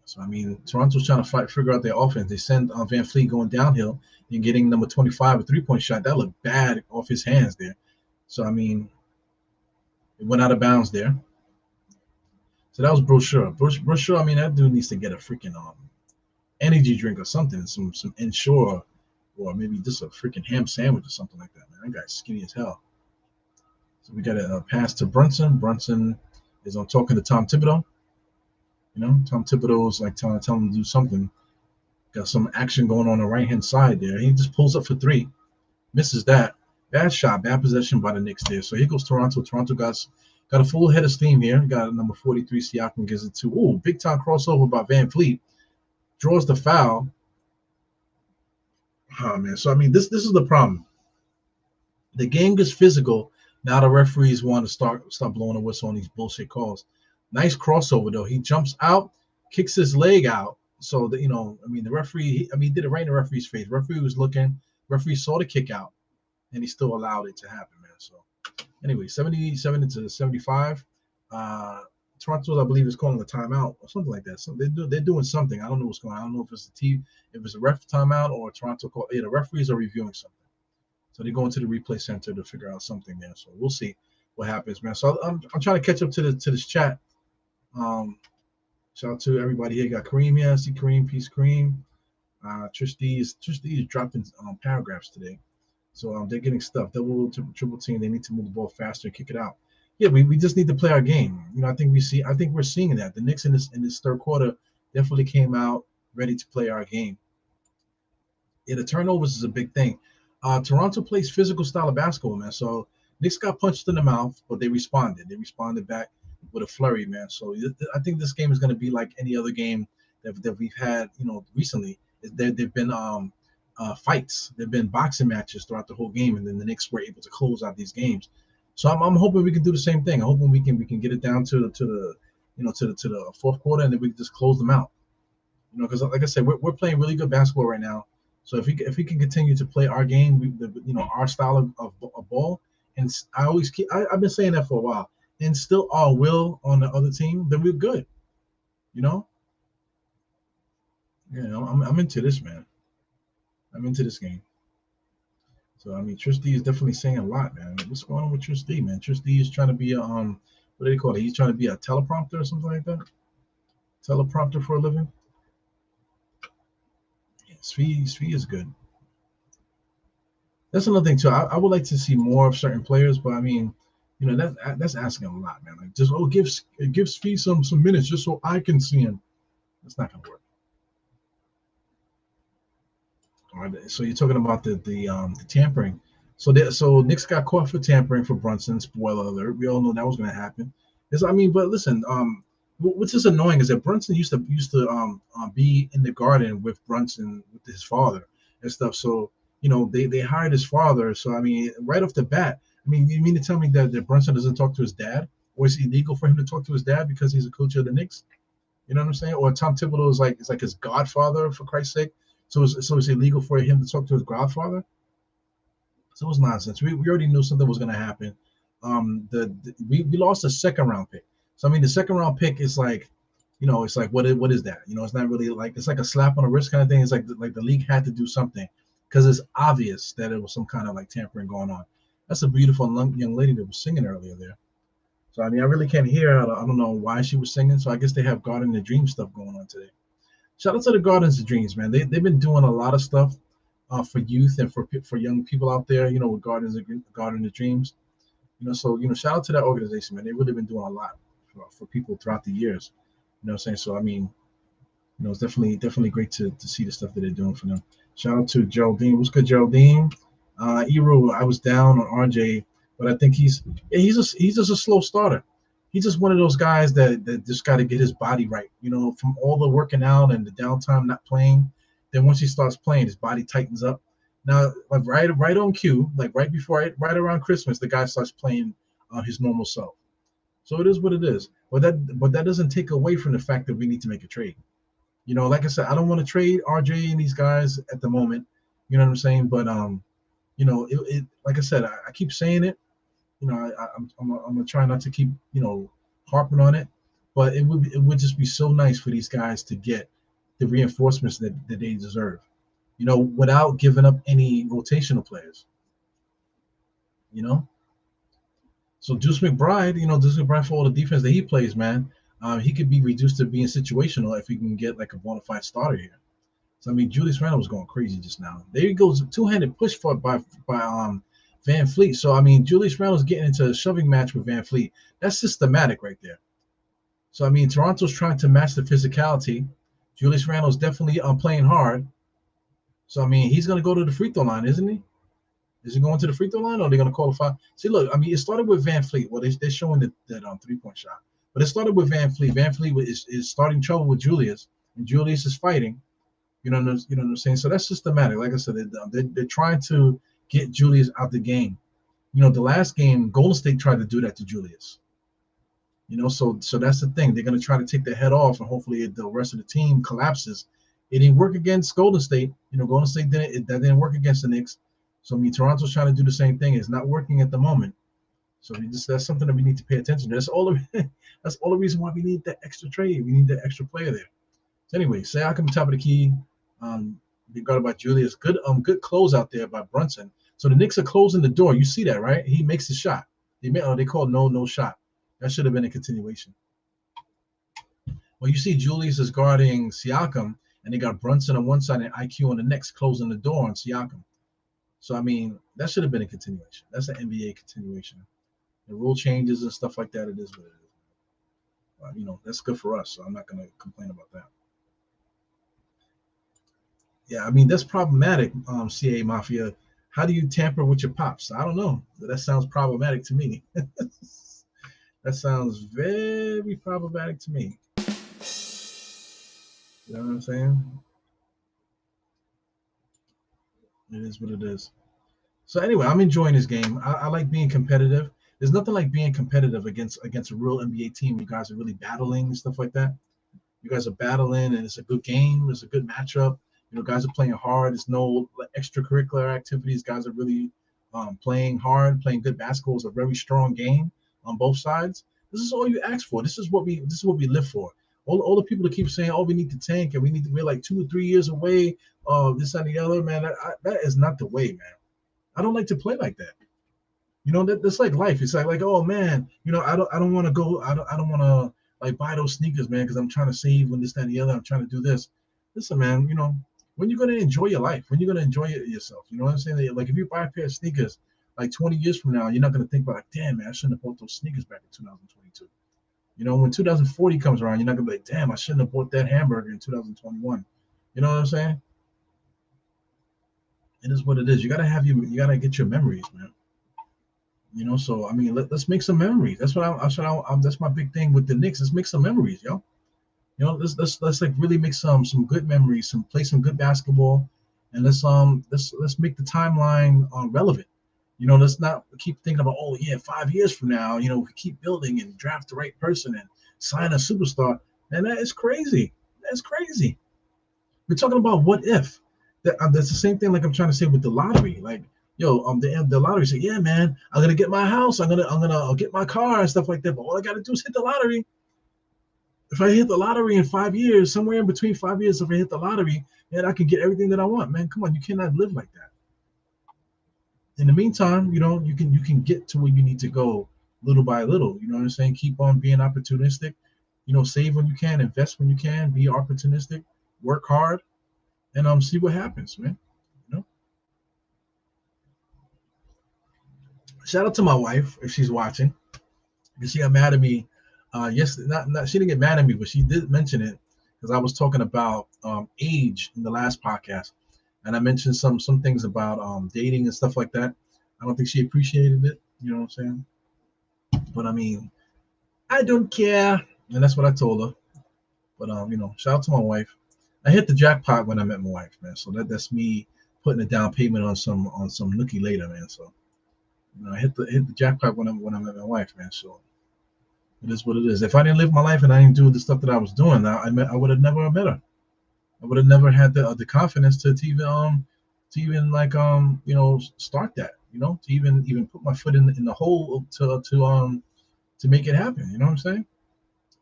So I mean, Toronto's trying to figure out their offense. They send Van Vliet going downhill and getting number 25 a 3-point shot. That looked bad off his hands there. So I mean, it went out of bounds there. So that was Brochure. Brochure, I mean, that dude needs to get a freaking energy drink or something, some Ensure, or maybe just a freaking ham sandwich or something like that, man. That guy's skinny as hell. So we got a pass to Brunson. Brunson is talking to Tom Thibodeau. Tom Thibodeau is like telling him to do something. Got some action going on the right-hand side there. He just pulls up for 3. Misses that. Bad shot, bad possession by the Knicks there. So here goes Toronto. Toronto got a full head of steam here. Got number 43, Siakam gives it to, big time crossover by Van Vliet. Draws the foul. Oh, man. So, I mean, this is the problem. The game gets physical. Now the referees want to start blowing a whistle on these bullshit calls. Nice crossover, though. He jumps out, kicks his leg out. So, the referee, he did it right in the referee's face. Referee was looking. Referee saw the kick out, and he still allowed it to happen, man. So, anyway, 77 to 75. Toronto, I believe, is calling a timeout or something like that. So they're doing something. I don't know what's going on. I don't know if it's if it's a ref timeout or Toronto call. Yeah, the referees are reviewing something. So they're going to the replay center to figure out something there. So we'll see what happens, man. So I'm trying to catch up to this chat. Shout out to everybody here. Got Kareem here. I see Kareem. Peace, Kareem. Trish D is dropping paragraphs today. So they're getting stuff. Double, triple team. They need to move the ball faster and kick it out. Yeah, we just need to play our game. I think we're seeing that. The Knicks in this third quarter definitely came out ready to play our game. Yeah, the turnovers is a big thing. Toronto plays physical style of basketball, man. So Knicks got punched in the mouth, but they responded. They responded back with a flurry, man. So I think this game is going to be like any other game that we've had, recently. There've been fights. There've been boxing matches throughout the whole game, and then the Knicks were able to close out these games. So I'm hoping we can do the same thing. I'm hoping we can get it down to the fourth quarter, and then we can just close them out. Because like I said, we're playing really good basketball right now. So if we can continue to play our game, our style of ball, and I've been saying that for a while, and still our will on the other team, then we're good. I'm into this, man. I'm into this game. So I mean, Trish D is definitely saying a lot, man. What's going on with Trish D, man? Trish D is trying to be a what do they call it? He's trying to be a teleprompter or something like that. Teleprompter for a living. Yeah, Svi is good. That's another thing too. I would like to see more of certain players, but I mean, that's asking a lot, man. Like just give Svi some minutes just so I can see him. That's not gonna work. All right, so you're talking about the tampering. So Knicks got caught for tampering for Brunson. Spoiler alert. We all know that was going to happen. But listen, what's just annoying is that Brunson used to be in the garden with Brunson with his father and stuff. So they hired his father. So I mean, right off the bat, I mean, you mean to tell me that Brunson doesn't talk to his dad, or is it illegal for him to talk to his dad because he's a coach of the Knicks? You know what I'm saying? Or Tom Thibodeau is like his godfather, for Christ's sake. So it's illegal for him to talk to his godfather. So it was nonsense. We already knew something was going to happen. We lost a second round pick. So I mean, the second round pick is like It's like what is that? It's not really like it's like a slap on the wrist kind of thing. It's like the league had to do something because it's obvious that it was some kind of like tampering going on. That's a beautiful young lady that was singing earlier there. So I mean, I really can't hear. I don't know why she was singing. So I guess they have Garden the Dream stuff going on today. Shout out to the Gardens of Dreams, man. They've been doing a lot of stuff for youth and for young people out there. With Garden of Dreams. So shout out to that organization, man. They've really been doing a lot for people throughout the years. You know what I'm saying? So I mean, it's definitely great to see the stuff that they're doing for them. Shout out to Geraldine. What's good, Geraldine? Eru, I was down on RJ, but I think he's just a slow starter. He's just one of those guys that just got to get his body right. From all the working out and the downtime not playing, then once he starts playing, his body tightens up. Now, like right on cue, like right around Christmas, the guy starts playing his normal self. So it is what it is. But that doesn't take away from the fact that we need to make a trade. Like I said, I don't want to trade RJ and these guys at the moment. You know what I'm saying? But like I said, I keep saying it. I'm gonna try not to keep harping on it, but it would just be so nice for these guys to get the reinforcements that they deserve. Without giving up any rotational players. You know. So Deuce McBride for all the defense that he plays, man, he could be reduced to being situational if he can get like a bona fide starter here. So I mean, Julius Randle was going crazy just now. There he goes, two-handed push for by Van Fleet. So I mean, Julius Randle's getting into a shoving match with Van Fleet. That's systematic right there. So I mean, Toronto's trying to match the physicality. Julius Randle's definitely playing hard. So I mean, he's gonna go to the free throw line, isn't he? Is he going to the free throw line, or are they going to call a foul? See, look, I mean, it started with Van Fleet. Well, they're showing that 3-point shot, but it started with Van Fleet. Van Fleet is starting trouble with Julius, and Julius is fighting. You know what I'm saying? So that's systematic. Like I said, they're trying to get Julius out the game. The last game, Golden State tried to do that to Julius. So that's the thing. They're going to try to take their head off, and hopefully the rest of the team collapses. It didn't work against Golden State. Golden State didn't work against the Knicks. So I mean, Toronto's trying to do the same thing. It's not working at the moment. So that's something that we need to pay attention to. That's all the reason why we need that extra trade. We need that extra player there. So anyway, Siakam top of the key. They got about Julius. Good close out there by Brunson. So the Knicks are closing the door. You see that, right? He makes the shot. They called no shot. That should have been a continuation. Well, you see Julius is guarding Siakam, and they got Brunson on one side and IQ on the next, closing the door on Siakam. So, I mean, that should have been a continuation. That's an NBA continuation. The rule changes and stuff like that, it is what it is. That's good for us, so I'm not going to complain about that. Yeah, I mean, that's problematic, CA Mafia. How do you tamper with your pops? I don't know. That sounds problematic to me. That sounds very problematic to me. You know what I'm saying? It is what it is. So anyway, I'm enjoying this game. I like being competitive. There's nothing like being competitive against a real NBA team. You guys are really battling and stuff like that. You guys are battling, and it's a good game. It's a good matchup. Guys are playing hard. There's no extracurricular activities. Guys are really playing hard, playing good basketball. It's a very strong game on both sides. This is all you ask for. This is what we live for. All the people that keep saying, "Oh, we need to tank and we're like 2 or 3 years away," this and the other, man. That is not the way, man. I don't like to play like that. That's like life. It's like, oh man, I don't want to go. I don't want to like buy those sneakers, man, because I'm trying to save when this, that, and the other. I'm trying to do this. Listen, man, when you're gonna enjoy your life, when you're gonna enjoy yourself. You know what I'm saying? Like if you buy a pair of sneakers, like 20 years from now, you're not gonna think about like, damn, man, I shouldn't have bought those sneakers back in 2022. When 2040 comes around, you're not gonna be like, damn, I shouldn't have bought that hamburger in 2021. You know what I'm saying? It is what it is. You gotta get your memories, man. So I mean, let's make some memories. That's what that's my big thing with the Knicks. Let's make some memories, yo. Let's like really make some good memories, play some good basketball, and let's make the timeline relevant. Let's not keep thinking about, oh yeah, 5 years from now, we keep building and draft the right person and sign a superstar, and that is crazy. That's crazy. We're talking about what if. That's the same thing like I'm trying to say with the lottery. Like, yo, the lottery say, yeah, man, I'm gonna get my house, I'm gonna get my car and stuff like that. But all I gotta do is hit the lottery. If I hit the lottery in 5 years, somewhere in between 5 years, if I hit the lottery, man, I can get everything that I want. Man, come on, you cannot live like that. In the meantime, you can get to where you need to go little by little. You know what I'm saying? Keep on being opportunistic. Save when you can, invest when you can, be opportunistic, work hard, and see what happens, man. You know. Shout out to my wife if she's watching. Because she got mad at me. Yes, not she didn't get mad at me, but she did mention it because I was talking about age in the last podcast, and I mentioned some things about dating and stuff like that. I don't think she appreciated it. You know what I'm saying? But I mean, I don't care, and that's what I told her. But shout out to my wife. I hit the jackpot when I met my wife, man. So that's me putting a down payment on some nookie later, man. So I hit the jackpot when I met my wife, man. So it is what it is. If I didn't live my life and I didn't do the stuff that I was doing, I would have never met her. I would have never had the confidence to even like start that. To even put my foot in the hole to make it happen. You know what I'm saying?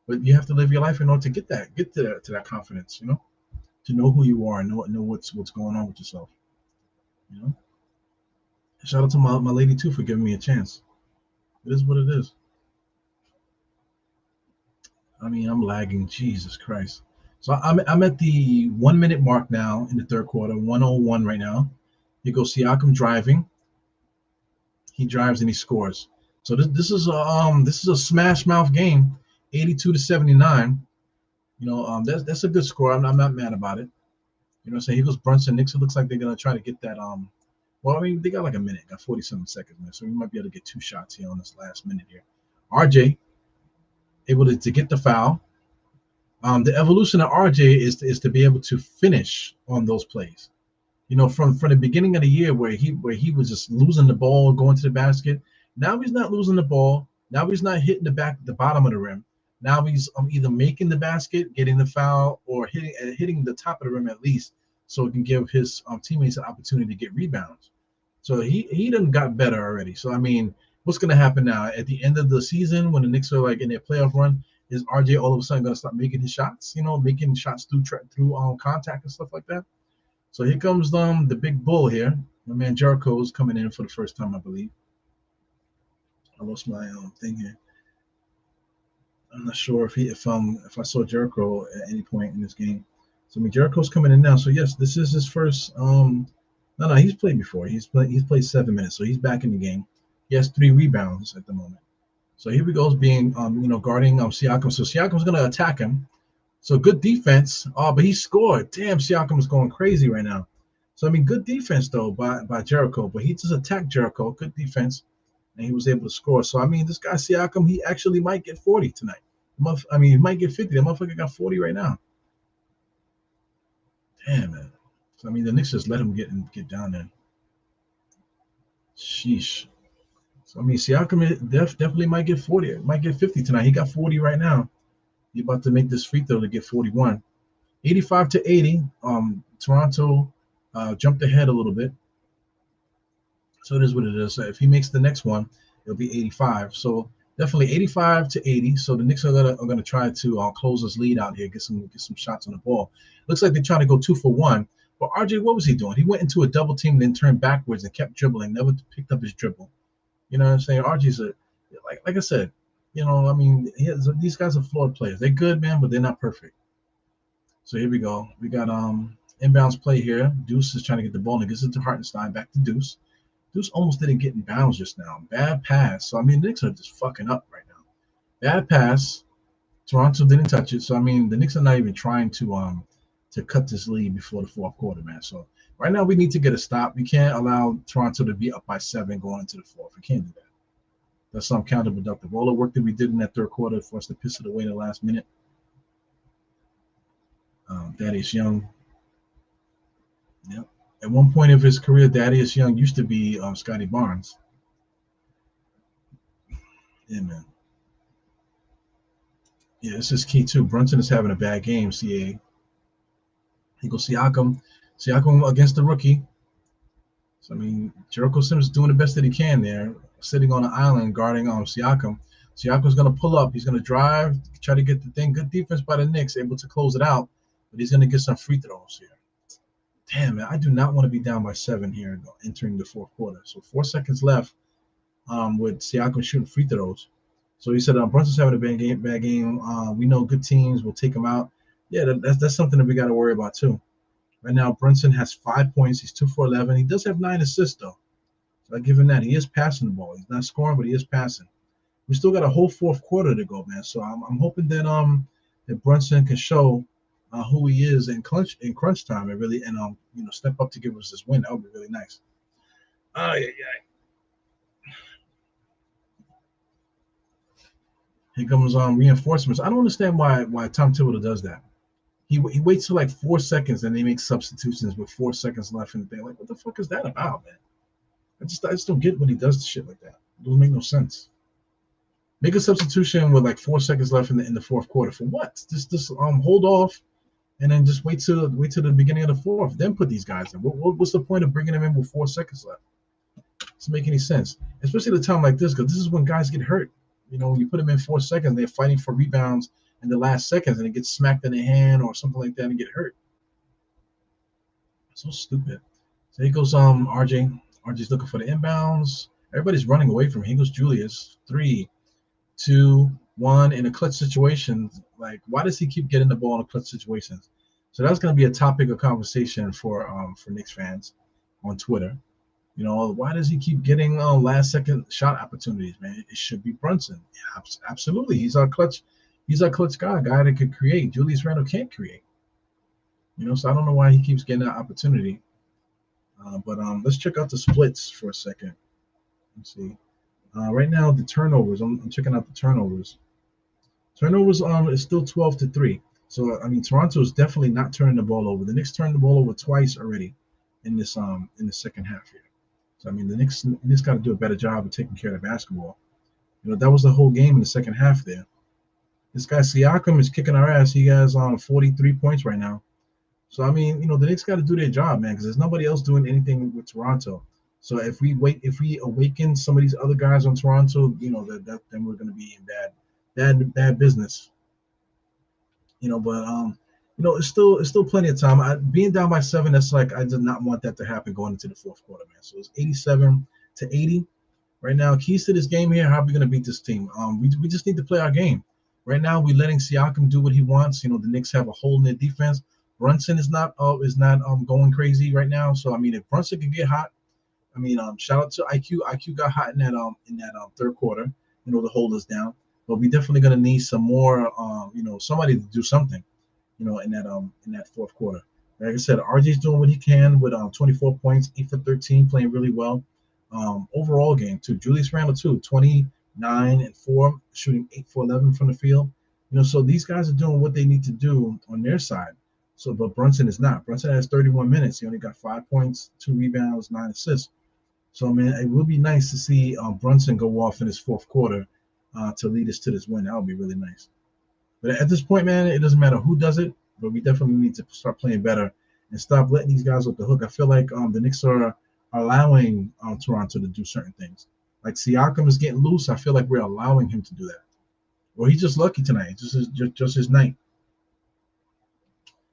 But you have to live your life in order to get to that confidence. To know who you are and know what's going on with yourself. You know. Shout out to my lady too for giving me a chance. It is what it is. I mean, I'm lagging. Jesus Christ. So I'm at the 1 minute mark now in the third quarter, 101 right now. You go Siakam driving. He drives and he scores. So this is a smash mouth game, 82-79. That's a good score. I'm not mad about it. You know what I'm saying? He goes Brunson. Knicks. It looks like they're gonna try to get that. Well, I mean, they got like a minute, got 47 seconds, man. So we might be able to get two shots here on this last minute here. RJ able to get the foul. The evolution of RJ is to be able to finish on those plays. From the beginning of the year where he was just losing the ball, going to the basket. Now he's not losing the ball. Now he's not hitting the bottom of the rim. Now he's either making the basket, getting the foul, or hitting the top of the rim at least, so it can give his teammates an opportunity to get rebounds. So he done got better already. So I mean, what's gonna happen now at the end of the season when the Knicks are like in their playoff run? Is RJ all of a sudden gonna start making his shots? Making shots through contact and stuff like that. So here comes the big bull here. My man Jericho is coming in for the first time, I believe. I lost my thing here. I'm not sure if I saw Jericho at any point in this game. So I mean Jericho's coming in now. So yes, this is his first. No, he's played before. He's played 7 minutes, so he's back in the game. He has 3 rebounds at the moment. So here we go, being guarding Siakam. So Siakam's gonna attack him. So good defense. Oh, but he scored. Damn, Siakam is going crazy right now. So I mean, good defense though by Jericho, but he just attacked Jericho. Good defense, and he was able to score. So I mean, this guy Siakam, he actually might get 40 tonight. I mean, he might get 50. That motherfucker got 40 right now. Damn, man. So I mean, the Knicks just let him get down there. Sheesh. So I mean, Siakam definitely might get 40. Might get 50 tonight. He got 40 right now. He's about to make this free throw to get 41. 85-80. Toronto jumped ahead a little bit. So it is what it is. So if he makes the next one, it'll be 85. So definitely 85-80. So the Knicks are gonna try to close this lead out here, get some shots on the ball. Looks like they're trying to go 2 for 1. But RJ, what was he doing? He went into a double team, then turned backwards and kept dribbling, never picked up his dribble. You know what I'm saying? RJ's like I said, I mean, these guys are flawed players. They're good, man, but they're not perfect. So here we go. We got inbounds play here. Deuce is trying to get the ball and gets it to Hartenstein. Back to Deuce. Deuce almost didn't get in bounds just now. Bad pass. So I mean, the Knicks are just fucking up right now. Bad pass. Toronto didn't touch it. So I mean, the Knicks are not even trying to cut this lead before the fourth quarter, man. So right now we need to get a stop. We can't allow Toronto to be up by 7 going into the fourth. We can't do that. That's some counterproductive. All the work that we did in that third quarter for us to piss it away in the last minute. Thaddeus Young. Yep. At one point of his career, Thaddeus Young used to be Scotty Barnes. Yeah, man. Yeah, this is key too. Brunson is having a bad game, CA. He goes Siakam. Siakam against the rookie. So I mean, Jericho Sims is doing the best that he can there, sitting on an island guarding Siakam. Siakam's going to pull up. He's going to drive, try to get the thing. Good defense by the Knicks, able to close it out, but he's going to get some free throws here. Damn, man, I do not want to be down by 7 here entering the fourth quarter. So 4 seconds left with Siakam shooting free throws. So he said Brunson's having a bad game. We know good teams will take him out. Yeah, that's something that we got to worry about too. Right now, Brunson has 5 points. He's 2 for 11. He does have 9 assists though. So I give him that. He is passing the ball. He's not scoring, but he is passing. We still got a whole fourth quarter to go, man. So I'm hoping that Brunson can show who he is in crunch time and really step up to give us this win. That would be really nice. Yeah. Here comes reinforcements. I don't understand why Tom Thibodeau does that. He waits till like 4 seconds and they make substitutions with 4 seconds left in the thing. Like, what the fuck is that about, man? I just don't get when he does shit like that. It doesn't make no sense. Make a substitution with like 4 seconds left in the fourth quarter for what? Just hold off and then just wait till the beginning of the fourth. Then put these guys in. What's the point of bringing them in with 4 seconds left? It doesn't make any sense, especially at a time like this, because this is when guys get hurt. You know, when you put them in 4 seconds, they're fighting for rebounds in the last seconds, and it gets smacked in the hand or something like that and get hurt. So stupid. So here goes RJ. RJ's looking for the inbounds. Everybody's running away from him. Here goes Julius. 3, 2, 1 in a clutch situation. Like, why does he keep getting the ball in clutch situations? So that's going to be a topic of conversation for Knicks fans on Twitter. You know, why does he keep getting last second shot opportunities, man? It should be Brunson. Yeah, absolutely. He's our clutch guy that can create. Julius Randle can't create. You know, so I don't know why he keeps getting that opportunity. But let's check out the splits for a second. Let's see. Right now, the turnovers. I'm checking out the turnovers. Turnovers is still 12-3. So I mean, Toronto is definitely not turning the ball over. The Knicks turned the ball over twice already in the second half here. So I mean, the Knicks got to do a better job of taking care of the basketball. You know, that was the whole game in the second half there. This guy Siakam is kicking our ass. He has 43 points right now. So I mean, you know, the Knicks got to do their job, man, because there's nobody else doing anything with Toronto. So if we awaken some of these other guys on Toronto, you know, then we're gonna be in bad business. You know, but you know, it's still plenty of time. Being down by 7, that's like I did not want that to happen going into the fourth quarter, man. So it's 87-80 right now. Keys to this game here: how are we gonna beat this team? We just need to play our game. Right now, we're letting Siakam do what he wants. You know, the Knicks have a hole in their defense. Brunson is not going crazy right now. So I mean, if Brunson can get hot, I mean, shout out to IQ. IQ got hot in that third quarter, you know, to hold us down. But we definitely gonna need some more, you know, somebody to do something, you know, in that fourth quarter. Like I said, RJ's doing what he can with 24 points, 8 for 13, playing really well. Overall game too. Julius Randle too, 29 and 4, shooting 8 for 11 from the field. You know, so these guys are doing what they need to do on their side. So, but Brunson is not. Brunson has 31 minutes. He only got 5 points, 2 rebounds, 9 assists. So, man, it would be nice to see Brunson go off in his fourth quarter to lead us to this win. That would be really nice. But at this point, man, it doesn't matter who does it, but we definitely need to start playing better and stop letting these guys off the hook. I feel like the Knicks are allowing Toronto to do certain things. Like Siakam is getting loose. I feel like we're allowing him to do that. Well, he's just lucky tonight. Just his night.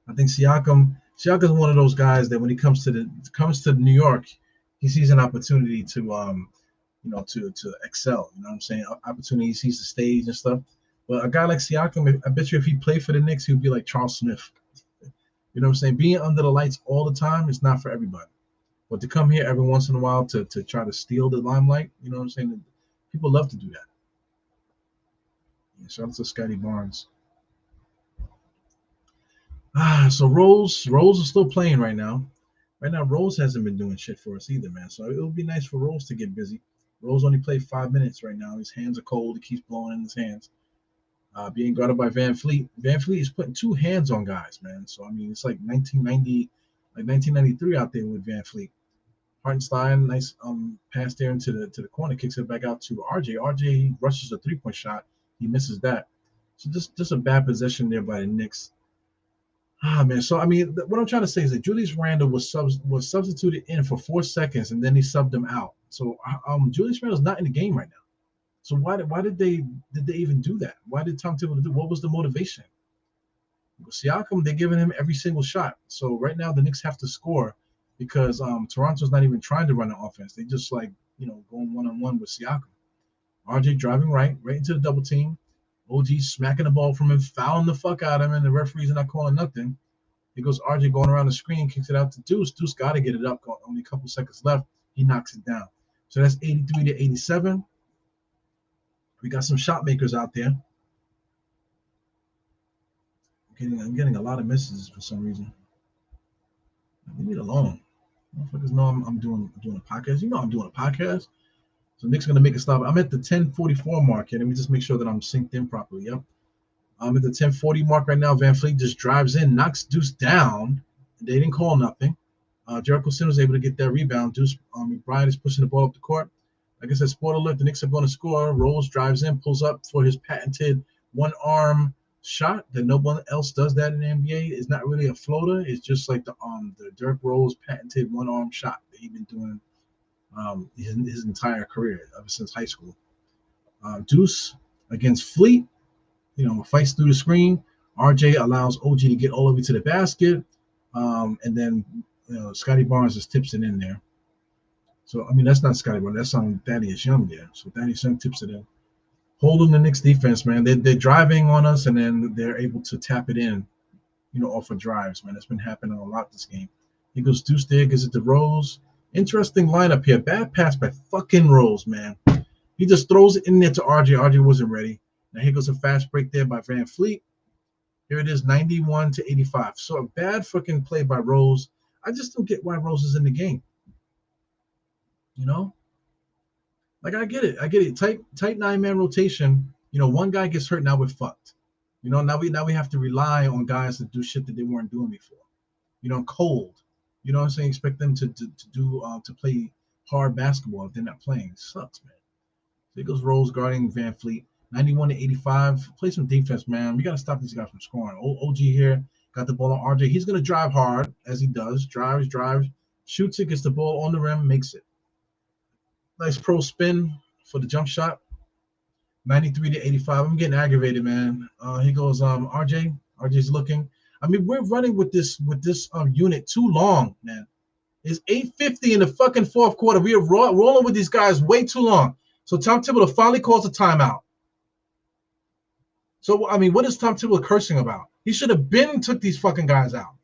I think Siakam is one of those guys that when he comes to New York, he sees an opportunity to you know, to excel. You know what I'm saying? Opportunity, he sees the stage and stuff. But a guy like Siakam, I bet you if he played for the Knicks, he would be like Charles Smith. You know what I'm saying? Being under the lights all the time is not for everybody. But to come here every once in a while to try to steal the limelight, you know what I'm saying? People love to do that. Yeah, shout out to Scotty Barnes. So Rose is still playing right now. Right now, Rose hasn't been doing shit for us either, man. So it would be nice for Rose to get busy. Rose only played 5 minutes right now. His hands are cold. He keeps blowing in his hands. Being guarded by Van Fleet. Van Fleet is putting 2 hands on guys, man. So I mean, it's like 1993 out there with Van Fleet. Hartenstein, nice pass there into the corner, kicks it back out to RJ. RJ rushes a 3-point shot. He misses that. So just a bad possession there by the Knicks. Man. So I mean, what I'm trying to say is that Julius Randle was substituted in for 4 seconds, and then he subbed him out. So Julius Randle's not in the game right now. So why did they even do that? Why did Tom Thibodeau do? What was the motivation? Siakam, they're giving him every single shot. So right now the Knicks have to score because Toronto's not even trying to run an offense. They just like going one-on-one with Siakam. RJ driving right into the double team. OG smacking the ball from him, fouling the fuck out of him, and the referees are not calling nothing. Here goes RJ going around the screen, kicks it out to Deuce. Deuce got to get it up. Only a couple seconds left. He knocks it down. So that's 83 to 87. We got some shot makers out there. I'm getting a lot of messages for some reason. Leave me alone. Motherfuckers know I'm doing a podcast. You know I'm doing a podcast. So Nick's gonna make a stop. I'm at the 10:44 mark here. Let me just make sure that I'm synced in properly. Yep. I'm at the 10:40 mark right now. Van Fleet just drives in, knocks Deuce down. They didn't call nothing. Jericho Sims was able to get that rebound. Deuce McBride is pushing the ball up the court. Like I said, sport alert, the Knicks are going to score. Rose drives in, pulls up for his patented one-arm shot that no one else does that in the NBA. It's not really a floater. It's just like the Derrick Rose patented one-arm shot that he's been doing his entire career, ever since high school. Deuce against Fleet, fights through the screen. RJ allows OG to get all the way to the basket, and then Scotty Barnes just tips it in there. So that's not Scotty Barnes. That's on Thaddeus Young there. So Thaddeus Young tips it in, holding the Knicks defense, man. They're driving on us, and then they're able to tap it in, off of drives, man. That's been happening a lot this game. He goes Deuce there, gives it to Rose. Interesting lineup here. Bad pass by fucking Rose, man. He just throws it in there to RJ. RJ wasn't ready. Now here goes a fast break there by Van Fleet. Here it is, 91 to 85. So a bad fucking play by Rose. I just don't get why Rose is in the game. Like I get it. Tight 9-man rotation. One guy gets hurt, now we're fucked. Now we have to rely on guys to do shit that they weren't doing before. Cold. You know what I'm saying? Expect them to play hard basketball if they're not playing. It sucks, man. So here goes Rose guarding Van Fleet. 91 to 85. Play some defense, man. We got to stop these guys from scoring. OG here got the ball on RJ. He's going to drive hard, as he does. Drives, shoots it, gets the ball on the rim, makes it. Nice pro spin for the jump shot. 93 to 85. I'm getting aggravated, man. He goes, RJ. RJ's looking. We're running with this unit too long, man. It's 8:50 in the fucking fourth quarter. We are rolling with these guys way too long. So Tom Thibodeau finally calls a timeout. So what is Tom Thibodeau cursing about? He should have been took these fucking guys out.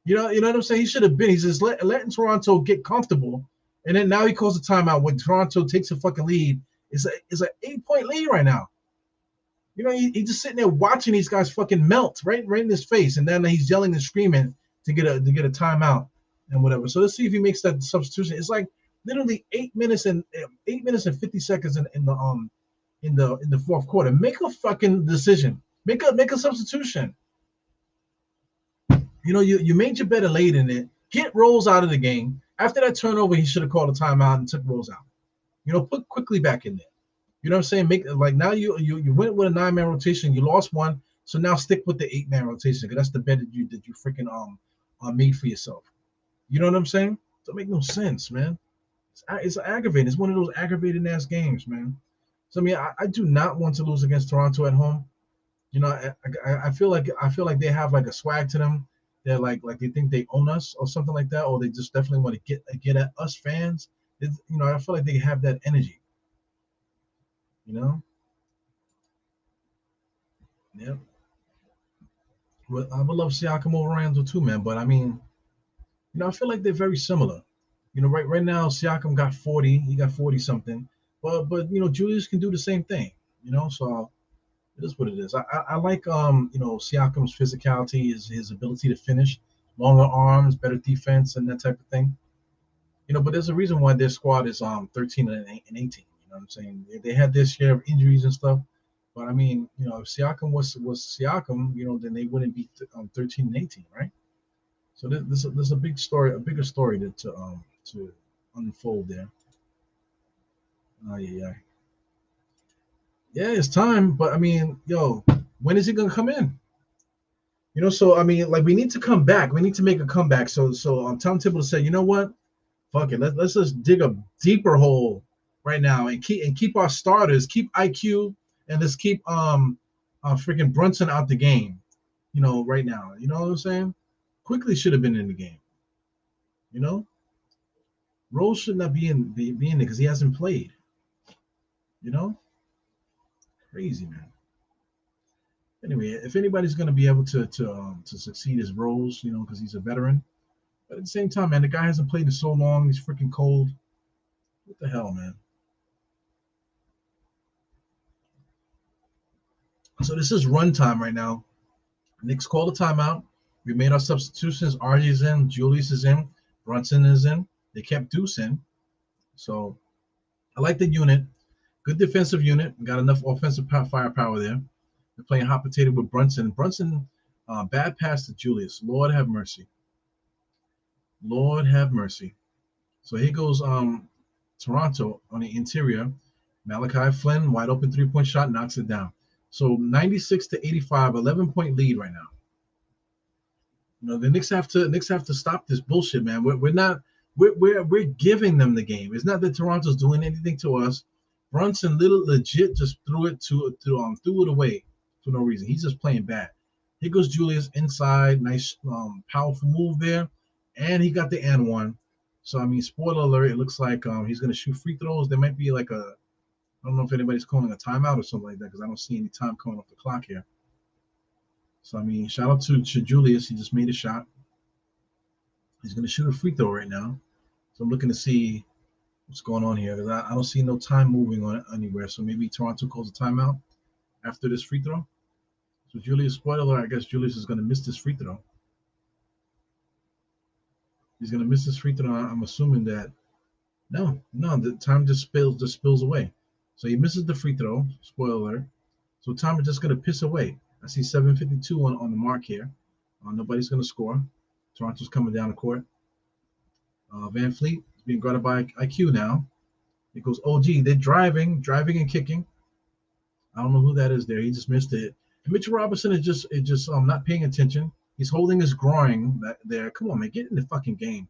You know what I'm saying? He should have been. He's just letting Toronto get comfortable, and then now he calls a timeout when Toronto takes a fucking lead. It's an 8-point lead right now. He's just sitting there watching these guys fucking melt right in his face, and then he's yelling and screaming to get a timeout and whatever. So let's see if he makes that substitution. It's like literally 8 minutes and 50 seconds in the fourth quarter. Make a fucking decision. Make a substitution. You made your better late in it. Get Rose out of the game. After that turnover, he should have called a timeout and took Rose out. Put Quickly back in there. You know what I'm saying? Now you went with a 9-man rotation. You lost one, so now stick with the 8-man rotation because that's the bet that you freaking made for yourself. You know what I'm saying? Don't make no sense, man. It's aggravating. It's one of those aggravating ass games, man. So I do not want to lose against Toronto at home. I feel like they have like a swag to them. They're like they think they own us or something like that, or they just definitely want to get at us fans. I feel like they have that energy. Yeah. Well, I would love Siakam over Randle too, man. But I feel like they're very similar. Right now Siakam got 40. He got 40 something. But Julius can do the same thing. So it is what it is. I like Siakam's physicality, his ability to finish, longer arms, better defense, and that type of thing. But there's a reason why their squad is 13 and 18. You know what I'm saying? They had their share of injuries and stuff. But if Siakam was Siakam, then they wouldn't be 13 and 18, right? So there's a bigger story to unfold there. Yeah, it's time. But when is he gonna come in? We need to come back. We need to make a comeback. So Tom Thibodeau said, you know what? Fuck it. Let's just dig a deeper hole right now, and keep our starters, keep IQ, and let's keep freaking Brunson out the game. Right now. You know what I'm saying? Quickly should have been in the game. You know, Rose should not be in there because he hasn't played. You know, crazy man. Anyway, if anybody's going to be able to succeed as Rose, because he's a veteran, but at the same time, man, the guy hasn't played in so long. He's freaking cold. What the hell, man? So this is run time right now. Knicks called a timeout. We made our substitutions. RJ's in, Julius is in, Brunson is in. They kept Deuce in. So I like the unit. Good defensive unit. Got enough offensive firepower there. They're playing hot potato with Brunson. Brunson, bad pass to Julius. Lord have mercy. Lord have mercy. So here goes Toronto on the interior. Malachi Flynn, wide open three-point shot, knocks it down. So 96 to 85, 11-point lead right now. The Knicks have to stop this bullshit, man. We're giving them the game. It's not that Toronto's doing anything to us. Brunson legit just threw it away for no reason. He's just playing bad. Here goes Julius inside, nice powerful move there, and he got the and one. So spoiler alert, it looks like he's gonna shoot free throws. There might be like I don't know if anybody's calling a timeout or something like that because I don't see any time coming off the clock here. So shout out to Julius. He just made a shot. He's gonna shoot a free throw right now. So I'm looking to see what's going on here because I don't see no time moving on anywhere. So maybe Toronto calls a timeout after this free throw. So Julius, spoiler alert, I guess Julius is gonna miss this free throw. He's gonna miss this free throw. I'm assuming that no, the time just spills away. So he misses the free throw. Spoiler alert. So time is just gonna piss away. I see 7:52 on the mark here. Nobody's gonna score. Toronto's coming down the court. Van Fleet is being guarded by IQ now. It goes OG. They're driving and kicking. I don't know who that is there. He just missed it. And Mitchell Robinson is just not paying attention. He's holding his groin there. Come on, man, get in the fucking game.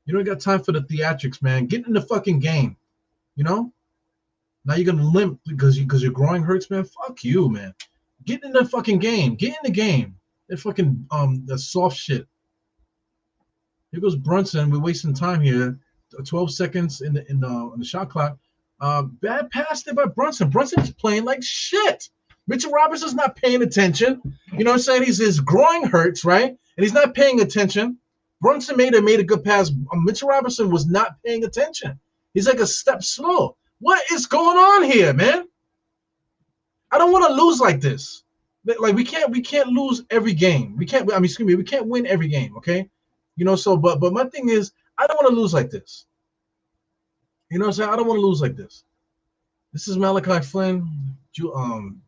You don't got time for the theatrics, man. Get in the fucking game. Now you're gonna limp because your groin hurts, man. Fuck you, man. Get in the fucking game. Get in the game. That fucking the soft shit. Here goes Brunson. We're wasting time here. 12 seconds in the shot clock. Bad pass there by Brunson. Brunson is playing like shit. Mitchell Robinson's not paying attention. You know what I'm saying? His groin hurts, right? And he's not paying attention. Brunson made a good pass. Mitchell Robinson was not paying attention. He's like a step slow. What is going on here, man? I don't want to lose like this. Like we can't lose every game. We can't win every game, okay? But my thing is I don't want to lose like this. You know what I'm saying? I don't want to lose like this. This is Malachi Flynn.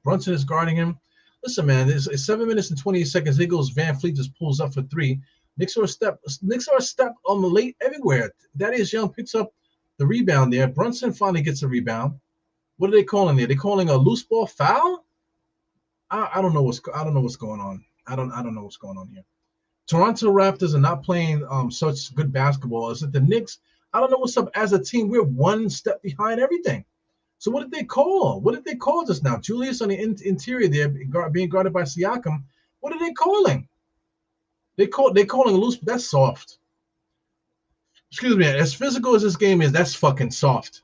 Brunson is guarding him. Listen, man, it's 7 minutes and 28 seconds. Here goes Van Fleet, just pulls up for three. Knicks are a step on the late everywhere. Thaddeus Young picks up the rebound there. Brunson finally gets a rebound. What are they calling there? They calling a loose ball foul? I don't know what's going on. I don't know what's going on here. Toronto Raptors are not playing such good basketball. Is it the Knicks? I don't know what's up. As a team, we're one step behind everything. So what did they call? What did they call just now? Julius on the interior there, being guarded by Siakam. What are they calling? They're calling a loose. That's soft. Excuse me. As physical as this game is, that's fucking soft.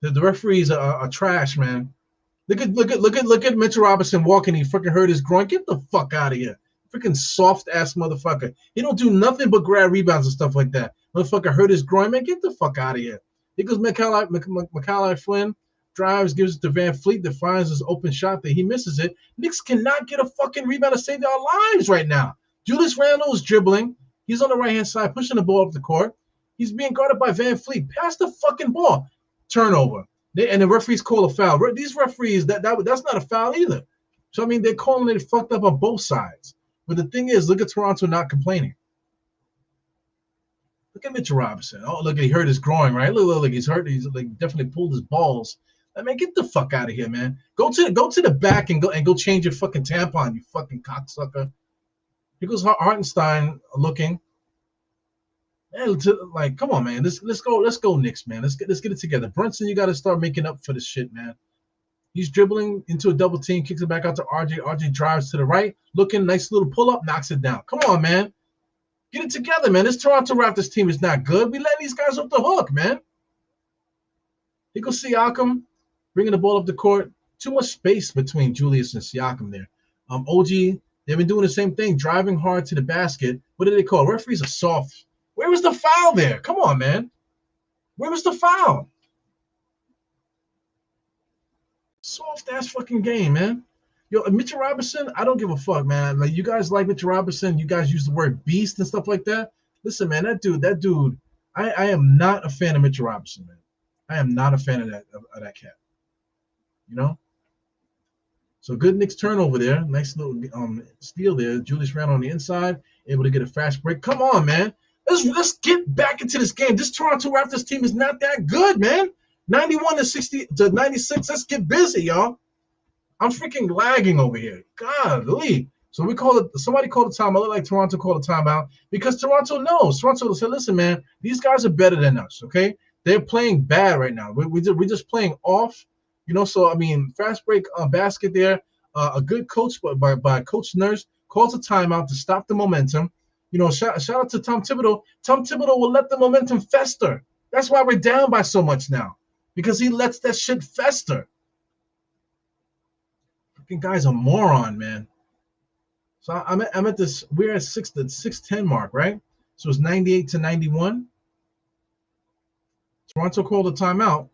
The referees are trash, man. Look at Mitchell Robinson walking. He freaking hurt his groin. Get the fuck out of here. Freaking soft ass motherfucker. He don't do nothing but grab rebounds and stuff like that. Motherfucker hurt his groin, man. Get the fuck out of here. Here goes Malachi Flynn. Drives, gives it to Van Fleet that finds his open shot that he misses it. Knicks cannot get a fucking rebound to save their lives right now. Julius Randle is dribbling. He's on the right-hand side, pushing the ball up the court. He's being guarded by Van Fleet. Pass the fucking ball. Turnover. And the referees call a foul. These referees, that's not a foul either. So, they're calling it fucked up on both sides. But the thing is, look at Toronto not complaining. Look at Mitchell Robinson. Oh, look, he hurt his groin, right? Look, he's hurt. He's definitely pulled his balls. Get the fuck out of here, man. Go to the back and go change your fucking tampon, you fucking cocksucker. Here goes Hartenstein looking. Man, like, come on, man. Let's go, Knicks, man. Let's get it together. Brunson, you got to start making up for this shit, man. He's dribbling into a double team, kicks it back out to RJ. RJ drives to the right, looking nice little pull up, knocks it down. Come on, man. Get it together, man. This Toronto Raptors team is not good. We letting these guys off the hook, man. You go Siakam bringing the ball up the court. Too much space between Julius and Siakam there. OG, they've been doing the same thing, driving hard to the basket. What do they call? Referees are soft. Where was the foul there? Come on, man. Where was the foul? Soft ass fucking game, man. Yo, Mitchell Robinson, I don't give a fuck, man. Like, you guys like Mitchell Robinson, you guys use the word beast and stuff like that. Listen, man, that dude, I am not a fan of Mitchell Robinson, man. I am not a fan of that cat. You know? So good Knicks turnover there. Nice little steal there. Julius Randle on the inside, able to get a fast break. Come on, man. Let's get back into this game. This Toronto Raptors team is not that good, man. 91 to 60 to 96. Let's get busy, y'all. I'm freaking lagging over here. Golly. So somebody called a timeout. Look like Toronto called a timeout because Toronto knows. Toronto said, listen, man, these guys are better than us, okay? They're playing bad right now. We're just playing off, you know. So, I mean, fast break basket there. A good coach by Coach Nurse calls a timeout to stop the momentum. You know, shout out to Tom Thibodeau. Tom Thibodeau will let the momentum fester. That's why we're down by so much now, because he lets that shit fester. Fucking guy's a moron, man. So I'm at this. We're at the 6:10 mark, right? So it's 98 to 91. Toronto called a timeout.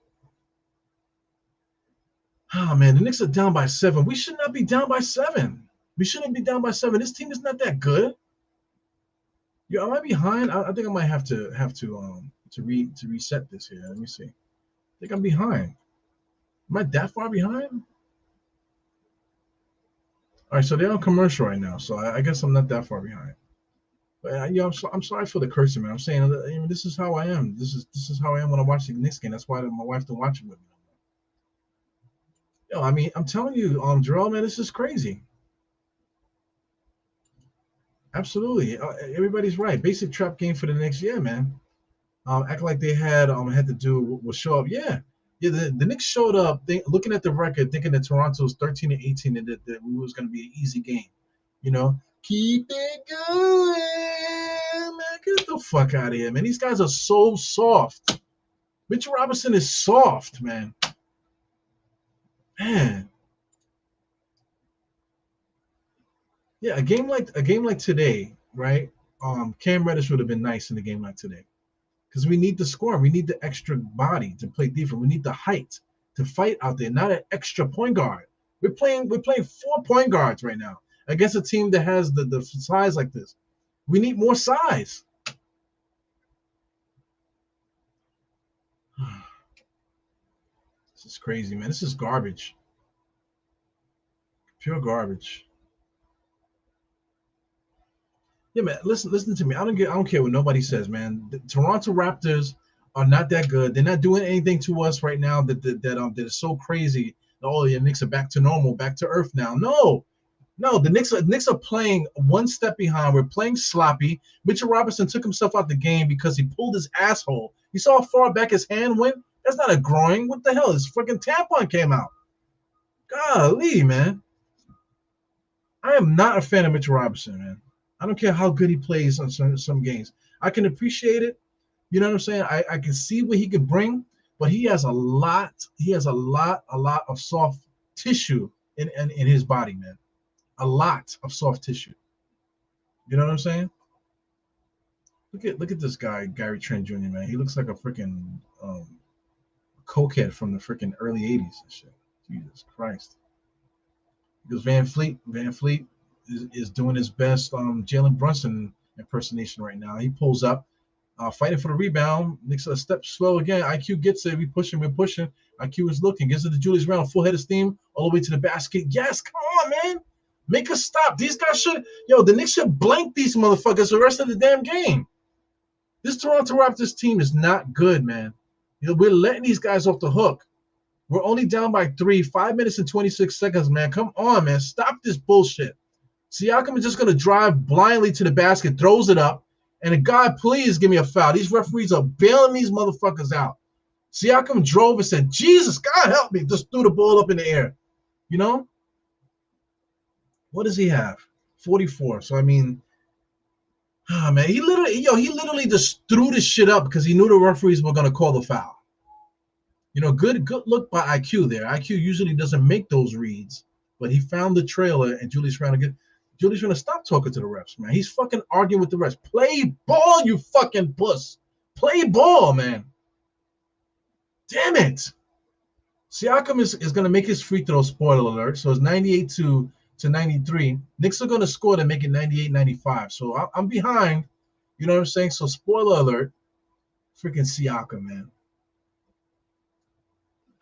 Oh man, the Knicks are down by 7. We should not be down by 7. We shouldn't be down by 7. This team is not that good. Yo, am I behind? I think I might have to reset this here. Let me see. I think I'm behind. Am I that far behind? All right, so they're on commercial right now, so I guess I'm not that far behind. But I'm sorry for the cursing, man. I'm saying, this is how I am. This is how I am when I watch the Knicks game. That's why my wife don't watch it with me. Yo, I mean, I'm telling you, Jarrell, man, this is crazy. Absolutely, everybody's right. Basic trap game for the next year, man. Act like they had to do was show up. Yeah. The Knicks showed up looking at the record, thinking that Toronto's 13 and 18 and that it was going to be an easy game. You know, keep it going, man. Get the fuck out of here, man. These guys are so soft. Mitchell Robinson is soft, man. Man. Yeah, a game like today, right? Cam Reddish would have been nice in a game like today. Because we need the score. We need the extra body to play defense. We need the height to fight out there, not an extra point guard. We're playing 4 point guards right now against a team that has the size like this. We need more size. This is crazy, man. This is garbage. Pure garbage. Yeah, man. Listen to me. I don't care what nobody says, man. The Toronto Raptors are not that good. They're not doing anything to us right now that is so crazy. Oh, the Knicks are back to normal, back to earth now. No, the Knicks are playing one step behind. We're playing sloppy. Mitchell Robinson took himself out the game because he pulled his asshole. You saw how far back his hand went? That's not a groin. What the hell? His freaking tampon came out. Golly, man. I am not a fan of Mitchell Robinson, man. I don't care how good he plays on some games. I can appreciate it. You know what I'm saying? I can see what he can bring, but he has a lot of soft tissue in his body, man. A lot of soft tissue. You know what I'm saying? Look at this guy, Gary Trent Jr., man. He looks like a freaking cokehead from the freaking early 80s and shit. Jesus Christ. Because Van Fleet is doing his best Jalen Brunson impersonation right now. He pulls up, fighting for the rebound. Knicks a step slow again. IQ gets it. We're pushing. IQ is looking. Gives it to Julius Randle. Full head of steam all the way to the basket. Yes, come on, man. Make a stop. These guys the Knicks should blank these motherfuckers the rest of the damn game. This Toronto Raptors team is not good, man. We're letting these guys off the hook. We're only down by 3, 5 minutes and 26 seconds, man. Come on, man. Stop this bullshit. Siakam is just going to drive blindly to the basket, throws it up. And God, please give me a foul. These referees are bailing these motherfuckers out. Siakam drove and said, Jesus, God help me. Just threw the ball up in the air. You know? What does he have? 44. So, I mean, man, he literally just threw this shit up because he knew the referees were going to call the foul. You know, good look by IQ there. IQ usually doesn't make those reads, but he found the trailer, and Julius Randle stop talking to the refs, man. He's fucking arguing with the refs. Play ball, you fucking puss. Play ball, man. Damn it. Siakam is going to make his free throw, spoiler alert. So it's 98 to 93. Knicks are going to score to make it 98-95. So I'm behind. You know what I'm saying? So spoiler alert. Freaking Siakam, man.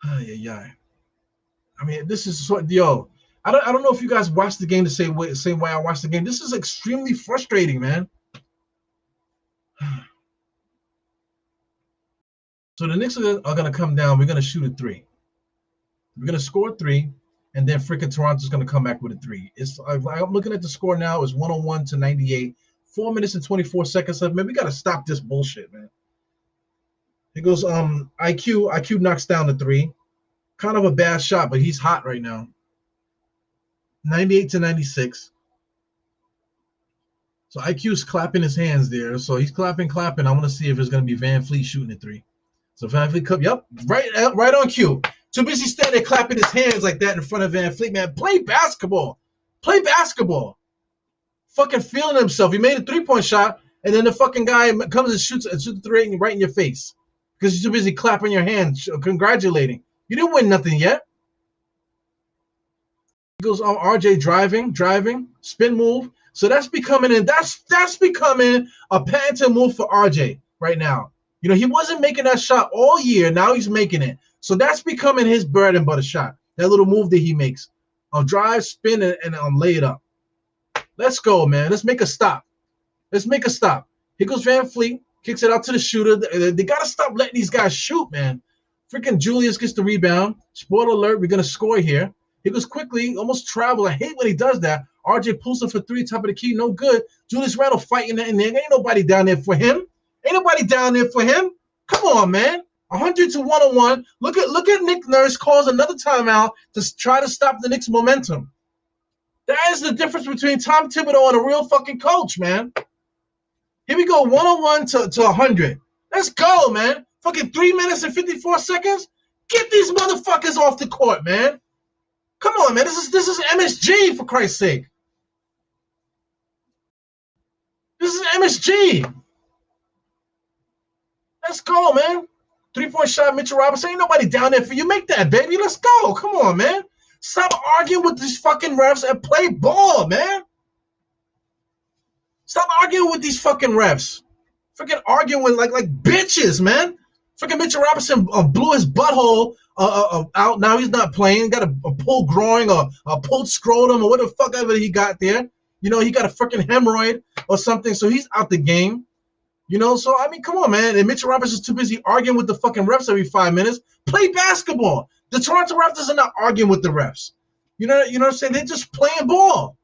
I mean, this is yo. I don't know if you guys watched the game the same way I watched the game. This is extremely frustrating, man. So the Knicks are going to come down. We're going to shoot a 3. We're going to score 3, and then freaking Toronto's going to come back with a 3. I'm looking at the score now. It's 101 to 98. 4 minutes and 24 seconds left. Man, we got to stop this bullshit, man. It goes, IQ knocks down the 3. Kind of a bad shot, but he's hot right now. 98 to 96. So IQ's clapping his hands there. So he's clapping. I want to see if it's going to be Van Fleet shooting a 3. So Van Fleet, yep, right on cue. Too busy standing there clapping his hands like that in front of Van Fleet, man. Play basketball. Fucking feeling himself. He made a 3-point shot, and then the fucking guy comes and shoots the 3 right in your face because you're too busy clapping your hands, congratulating. You didn't win nothing yet. He goes on RJ driving, spin move. So that's becoming a patented move for RJ right now. You know, he wasn't making that shot all year. Now he's making it. So that's becoming his bread and butter shot. That little move that he makes. Drive, spin, and lay it up. Let's go, man. Let's make a stop. Here goes Van Fleet. Kicks it out to the shooter. They got to stop letting these guys shoot, man. Freaking Julius gets the rebound. Spoiler alert, we're going to score here. He goes quickly, almost travel. I hate when he does that. RJ pulls him for 3, top of the key. No good. Julius Randle fighting in there. Ain't nobody down there for him. Come on, man. 100 to 101. Look at Nick Nurse calls another timeout to try to stop the Knicks' momentum. That is the difference between Tom Thibodeau and a real fucking coach, man. Here we go, 101 to 100. Let's go, man. Fucking 3 minutes and 54 seconds. Get these motherfuckers off the court, man. Come on, man. This is MSG, for Christ's sake. This is MSG. Let's go, man. 3-point shot, Mitchell Robinson. Ain't nobody down there for you. Make that, baby. Let's go. Come on, man. Stop arguing with these fucking refs and play ball, man. Stop arguing with these fucking refs. Freaking arguing with like bitches, man. Freaking Mitchell Robinson blew his butthole out. Now he's not playing. Got a pulled groin or a pulled scrotum or whatever the fuck ever he got there. You know, he got a freaking hemorrhoid or something, so he's out the game. You know, so, I mean, come on, man. And Mitchell Robinson's too busy arguing with the fucking refs every 5 minutes. Play basketball. The Toronto Raptors are not arguing with the refs. You know what I'm saying? They're just playing ball.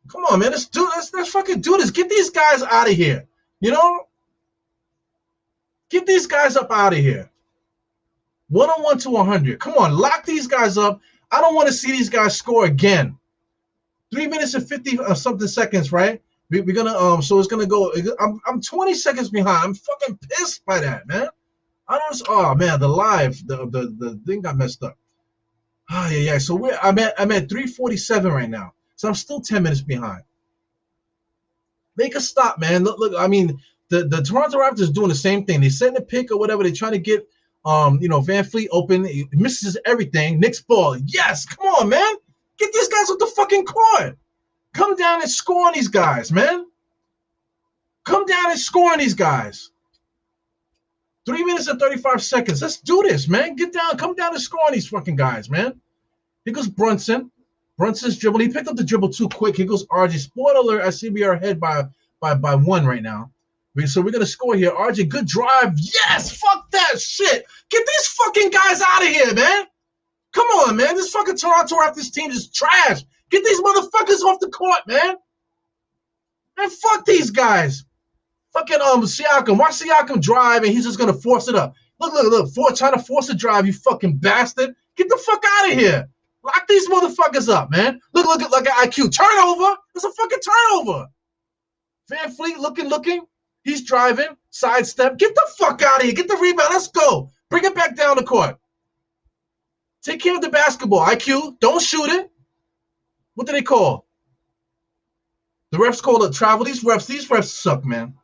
Come on, man. Let's fucking do this. Get these guys out of here. You know? Get these guys up out of here. 101 to 100. Come on, lock these guys up. I don't want to see these guys score again. 3 minutes and 50 something seconds, right? We're gonna so it's gonna go. I'm 20 seconds behind. I'm fucking pissed by that, man. Oh man, the thing got messed up. Oh yeah. So I'm at 3:47 right now. So I'm still 10 minutes behind. Make a stop, man. Look. I mean, the Toronto Raptors doing the same thing. They send a pick or whatever. They trying to get Van Fleet open. He misses everything. Knicks ball. Yes, come on, man. Get these guys off the fucking court. Come down and score on these guys, man. Come down and score on these guys. 3 minutes and 35 seconds. Let's do this, man. Get down. Come down and score on these fucking guys, man. Here goes Brunson. Brunson's dribble. He picked up the dribble too quick. Here goes RJ. Spoiler alert, I see we are ahead by 1 right now. So we're going to score here. RJ, good drive. Yes, fuck that shit. Get these fucking guys out of here, man. Come on, man. This fucking Toronto Raptors team is trash. Get these motherfuckers off the court, man. Man, fuck these guys. Fucking Siakam. Watch Siakam drive, and he's just gonna force it up. Look. Trying to force a drive, you fucking bastard. Get the fuck out of here. Lock these motherfuckers up, man. Look at IQ. Turnover. It's a fucking turnover. Van Fleet looking. He's driving. Sidestep. Get the fuck out of here. Get the rebound. Let's go. Bring it back down the court. Take care of the basketball. IQ. Don't shoot it. What do they call? The refs call it travel. These refs suck, man.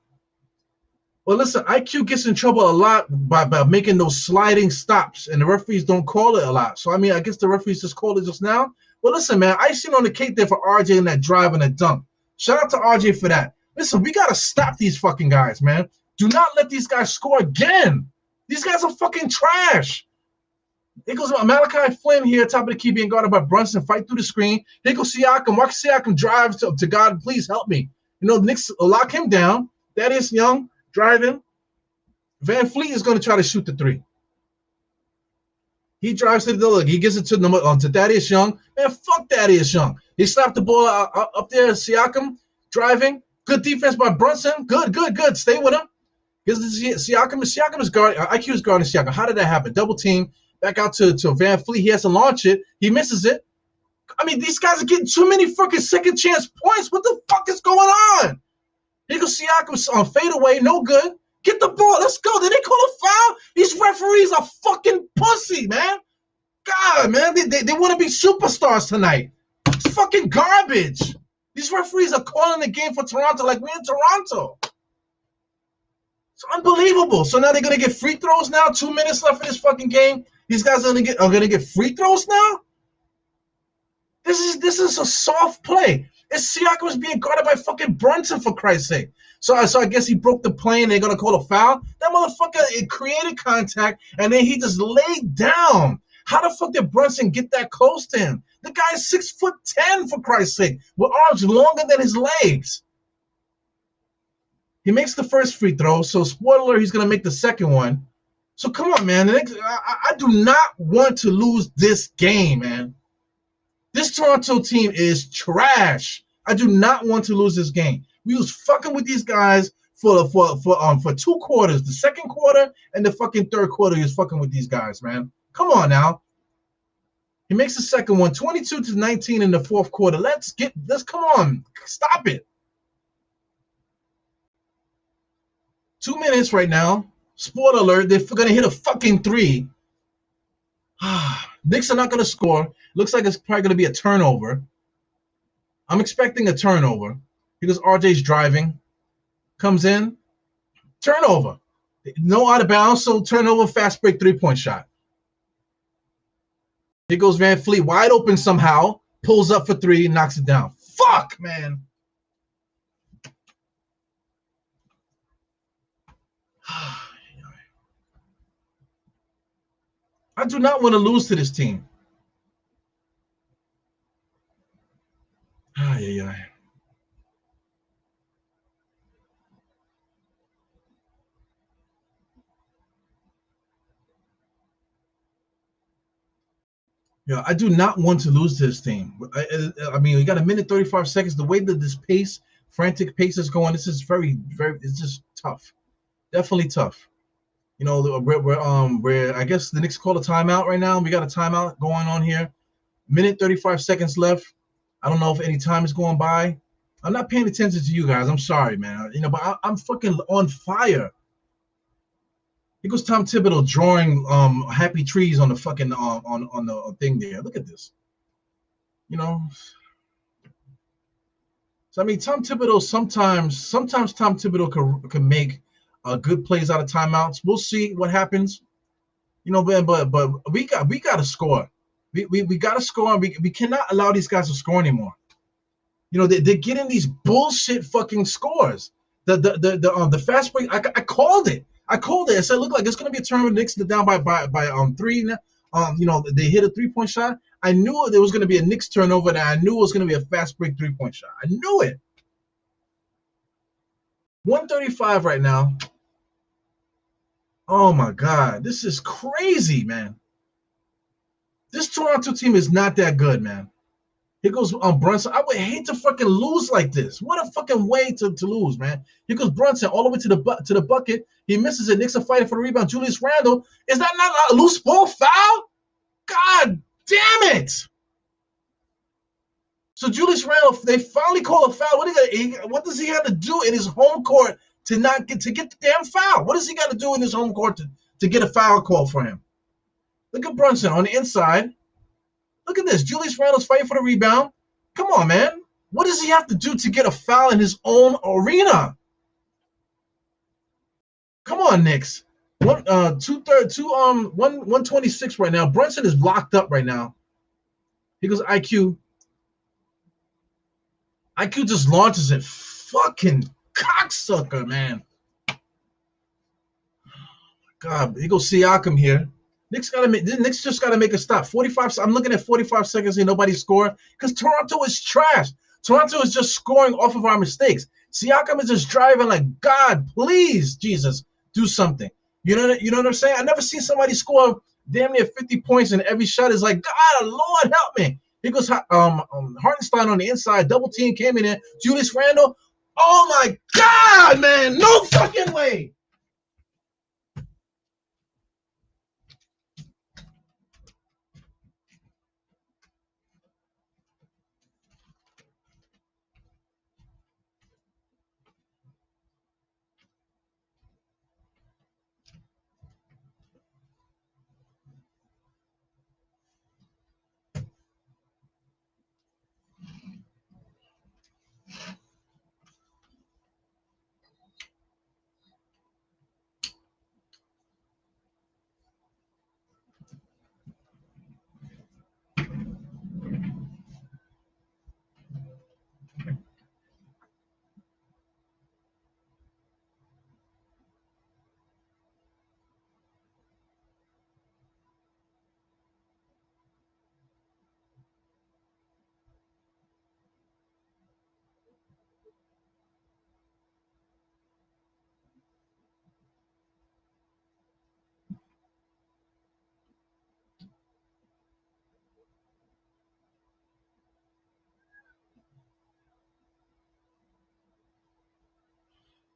Well, listen, IQ gets in trouble a lot by making those sliding stops, and the referees don't call it a lot. So, I mean, I guess the referees just called it just now. Well, listen, man, icing on the cake there for RJ in that drive and that dunk. Shout out to RJ for that. Listen, we got to stop these fucking guys, man. Do not let these guys score again. These guys are fucking trash. Here goes Malachi Flynn here, top of the key, being guarded by Brunson. Fight through the screen. Here goes Siakam. Watch Siakam drive to God. Please help me. You know, the Knicks lock him down. That is Young. Driving. Van Fleet is going to try to shoot the three. He drives to the look. He gets it to Thaddeus Young. Man, fuck Thaddeus Young. He slapped the ball up there. Siakam driving. Good defense by Brunson. Good. Stay with him. Siakam is guarding. IQ is guarding Siakam. How did that happen? Double team. Back out to Van Fleet. He has to launch it. He misses it. I mean, these guys are getting too many fucking second chance points. What the fuck is going on? Here goes Siakam on fadeaway, no good. Get the ball, let's go. Did they call a foul? These referees are fucking pussy, man. God, man, they want to be superstars tonight. It's fucking garbage. These referees are calling the game for Toronto like we're in Toronto. It's unbelievable. So now they're gonna get free throws now. 2 minutes left in this fucking game. These guys are gonna get free throws now. This is a soft play. It's Siakam was being guarded by fucking Brunson, for Christ's sake. So I guess he broke the play and they're going to call a foul. That motherfucker created contact and then he just laid down. How the fuck did Brunson get that close to him? The guy is 6'10", for Christ's sake, with arms longer than his legs. He makes the first free throw, so spoiler, he's going to make the second one. So come on, man. I do not want to lose this game, man. This Toronto team is trash. I do not want to lose this game. We was fucking with these guys for 2 quarters. The second quarter and the fucking third quarter, he was fucking with these guys, man. Come on now. He makes the second one, 22-19 in the fourth quarter. Let's come on. Stop it. 2 minutes right now. Spoiler alert, they're going to hit a fucking three. Knicks are not going to score. Looks like it's probably going to be a turnover. I'm expecting a turnover because RJ's driving. Comes in. Turnover. No out of bounds, so turnover, fast break, 3-point shot. Here goes Van Fleet, wide open somehow. Pulls up for 3, knocks it down. Fuck, man. I do not want to lose to this team. Yeah. Yeah, I do not want to lose to this team. I mean, we got a minute 35 seconds. The way that this pace, frantic pace is going, this is very, very. It's just tough. Definitely tough. You know, we're I guess the Knicks call a timeout right now. We got a timeout going on here. Minute 35 seconds left. I don't know if any time is going by. I'm not paying attention to you guys. I'm sorry, man. You know, but I'm fucking on fire. Here goes Tom Thibodeau drawing happy trees on the fucking on the thing there. Look at this. You know. So I mean, Tom Thibodeau sometimes Tom Thibodeau can make good plays out of timeouts. We'll see what happens. You know, but we got to score. We got to score. We cannot allow these guys to score anymore. You know, they're getting these bullshit fucking scores. The fast break. I called it. I said, look, like it's gonna be a turnover. Knicks down by 3. You know, they hit a 3-point shot. I knew there was gonna be a Knicks turnover, and I knew it was gonna be a fast break 3-point shot. I knew it. 135 right now. Oh my God, this is crazy, man. This Toronto team is not that good, man. Here goes Brunson. I would hate to fucking lose like this. What a fucking way to lose, man. Here goes Brunson all the way to the bucket. He misses it. Knicks are fighting for the rebound. Julius Randle. Is that not a loose ball foul? God damn it. So Julius Randle, they finally call a foul. What does he have to do in his home court to get the damn foul? What does he got to do in his home court to get a foul call for him? Look at Brunson on the inside. Look at this. Julius Randle's fighting for the rebound. Come on, man. What does he have to do to get a foul in his own arena? Come on, Knicks. 126 right now. Brunson is locked up right now. He goes IQ. IQ just launches it. Fucking cocksucker, man. God, he goes Siakam here. Knicks just gotta make a stop. 45. I'm looking at 45 seconds here. Nobody scoring because Toronto is trash. Toronto is just scoring off of our mistakes. Siakam is just driving like, God, please, Jesus, do something. You know what I'm saying? I never seen somebody score damn near 50 points and every shot is like, God, Lord, help me. Here goes Hartenstein on the inside. Double team came in there. Julius Randle. Oh my God, man! No fucking way.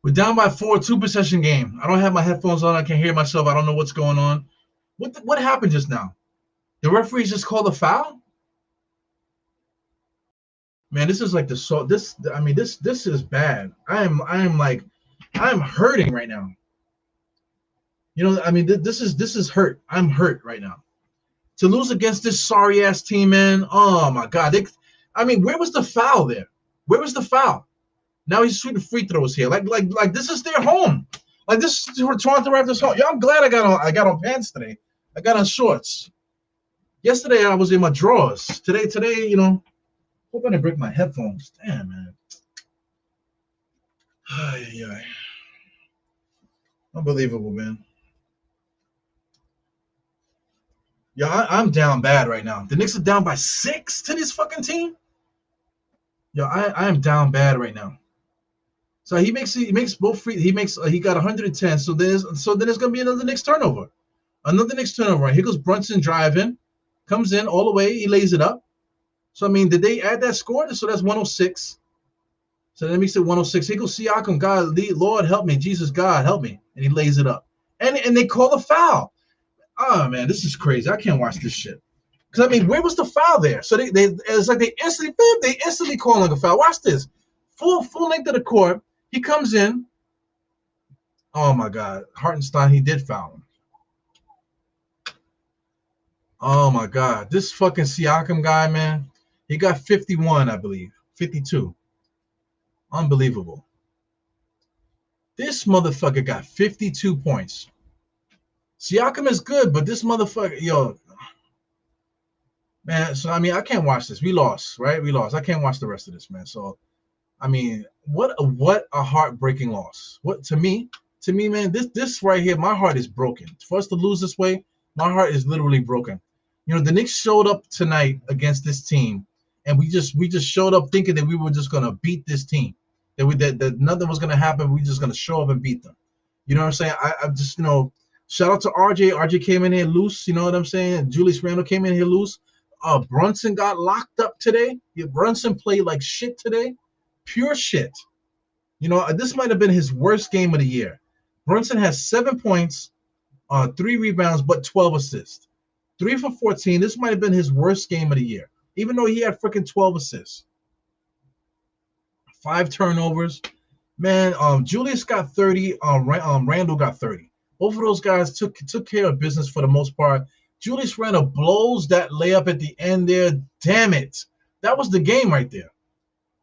We're down by 4, 2-possession game. I don't have my headphones on. I can't hear myself. I don't know what's going on. What happened just now? The referees just called a foul? Man, this is like this is bad. I'm hurting right now. This is hurt. I'm hurt right now. To lose against this sorry ass team, man. Oh my God. Where was the foul there? Where was the foul? Now he's shooting free throws here. Like this is their home. Like this is Toronto Raptors home. Yeah, I'm glad I got on pants today. I got on shorts. Yesterday I was in my drawers. Today, hope I didn't break my headphones. Damn, man. Ay. Unbelievable, man. Yeah, I'm down bad right now. The Knicks are down by 6 to this fucking team. Yeah, I am down bad right now. So he makes both free. He got 110. So there's gonna be another Knicks turnover. Another Knicks turnover. Here goes Brunson driving, comes in all the way. He lays it up. So did they add that score? So that's 106. So that makes it 106. Here goes Siakam. God, Lord help me, Jesus, God help me, and he lays it up. And they call a foul. Oh man, this is crazy. I can't watch this shit. Because where was the foul there? So it's like they instantly calling a foul. Watch this. Full length of the court. He comes in. Oh my God, Hartenstein, he did foul him. Oh my God, this fucking Siakam guy, man. He got 51, I believe. 52. Unbelievable. This motherfucker got 52 points. Siakam is good, but this motherfucker, man. So I can't watch this. We lost, right? We lost. I can't watch the rest of this, man. So, what a heartbreaking loss. What to me, man. This right here, my heart is broken. For us to lose this way, my heart is literally broken. The Knicks showed up tonight against this team, and we just showed up thinking that we were just gonna beat this team. That nothing was gonna happen. We just gonna show up and beat them. You know what I'm saying? I just shout out to RJ. RJ came in here loose. You know what I'm saying? Julius Randle came in here loose. Brunson got locked up today. Yeah, Brunson played like shit today. Pure shit. This might have been his worst game of the year. Brunson has 7 points, 3 rebounds, but 12 assists. 3 for 14. This might have been his worst game of the year, even though he had freaking 12 assists. 5 turnovers. Man, Julius got 30. Randall got 30. Both of those guys took care of business for the most part. Julius Randle blows that layup at the end there. Damn it. That was the game right there.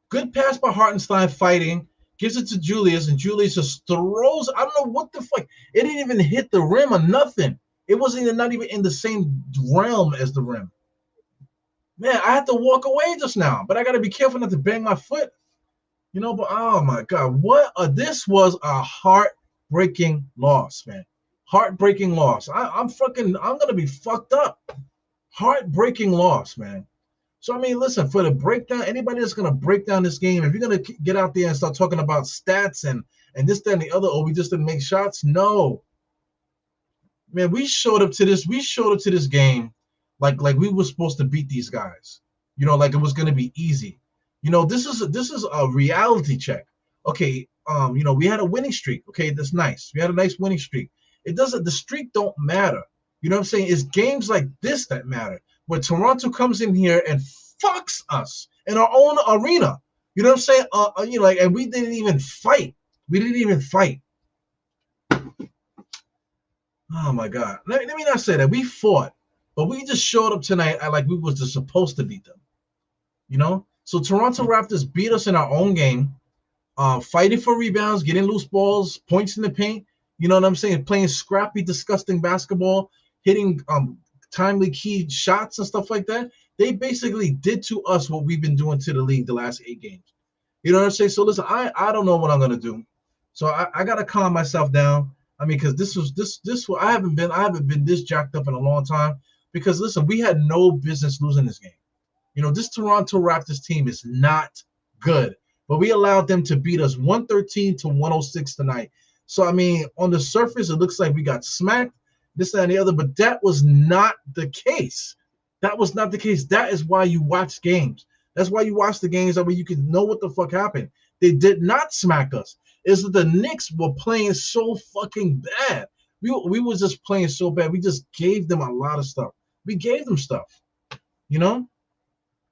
Good pass by Hartenstein fighting. Gives it to Julius, and Julius just throws. I don't know what the fuck. It didn't even hit the rim or nothing. It wasn't even not even in the same realm as the rim. Man, I had to walk away just now, but I got to be careful not to bang my foot. But oh my God, this was a heartbreaking loss, man. Heartbreaking loss. I'm gonna be fucked up. Heartbreaking loss, man. So I mean, listen, for the breakdown, anybody that's gonna break down this game, if you're gonna get out there and start talking about stats and this, that, and the other, we just didn't make shots. No, man, we showed up to this game like we were supposed to beat these guys. Like it was gonna be easy. This is a reality check. Okay, we had a winning streak. Okay, that's nice. We had a nice winning streak. The streak don't matter. You know what I'm saying? It's games like this that matter. Where Toronto comes in here and fucks us in our own arena. You know what I'm saying? And we didn't even fight. We didn't even fight. Oh my God. Let me not say that. We fought, but we just showed up tonight like we was supposed to beat them. So Toronto Raptors beat us in our own game, fighting for rebounds, getting loose balls, points in the paint. You know what I'm saying? Playing scrappy, disgusting basketball, hitting timely key shots and stuff like that. They basically did to us what we've been doing to the league the last 8 games. You know what I'm saying? So listen, I don't know what I'm gonna do. So I gotta calm myself down. I mean, because this I haven't been this jacked up in a long time. Because listen, we had no business losing this game. This Toronto Raptors team is not good, but we allowed them to beat us 113-106 tonight. So, I mean, on the surface, it looks like we got smacked, this, that, and the other, but that was not the case. That was not the case. That is why you watch games. That's why you watch the games. That way you can know what the fuck happened. They did not smack us. It's that the Knicks were playing so fucking bad. We were just playing so bad. We just gave them a lot of stuff. We gave them stuff,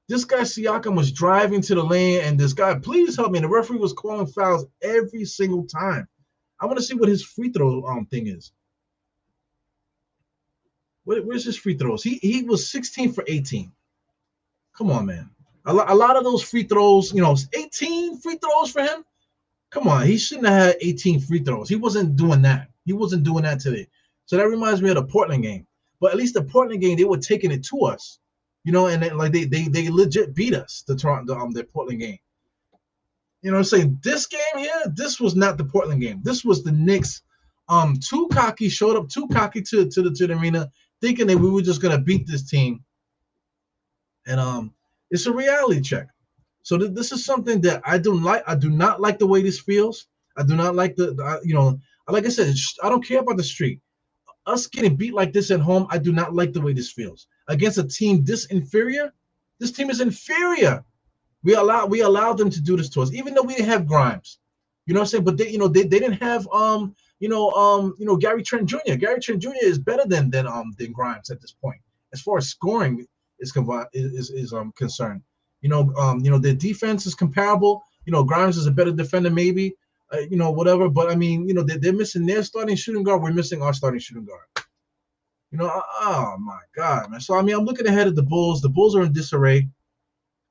This guy Siakam was driving to the lane, and this guy, please help me. And the referee was calling fouls every single time. I want to see what his free throw thing is. Where's his free throws? He was 16 for 18. Come on, man. A lot of those free throws, 18 free throws for him. Come on, he shouldn't have had 18 free throws. He wasn't doing that. He wasn't doing that today. So that reminds me of the Portland game. But at least the Portland game, they were taking it to us. And they legit beat us, the Portland game. You know what I'm saying? This game here, this was not the Portland game. This was the Knicks. Showed up too cocky to the arena, thinking that we were just gonna beat this team. And it's a reality check. So this is something that I don't like. I do not like the way this feels. I do not like like I said, I don't care about the streak. Us getting beat like this at home, I do not like the way this feels. Against a team this inferior, this team is inferior. We allowed them to do this to us, even though we didn't have Grimes. You know what I'm saying? But they didn't have Gary Trent Jr. Gary Trent Jr. is better than Grimes at this point, as far as scoring is concerned. Their defense is comparable. Grimes is a better defender, maybe. Whatever. But I mean, they're missing their starting shooting guard. We're missing our starting shooting guard. Oh my God, man. So I mean, I'm looking ahead at the Bulls. The Bulls are in disarray.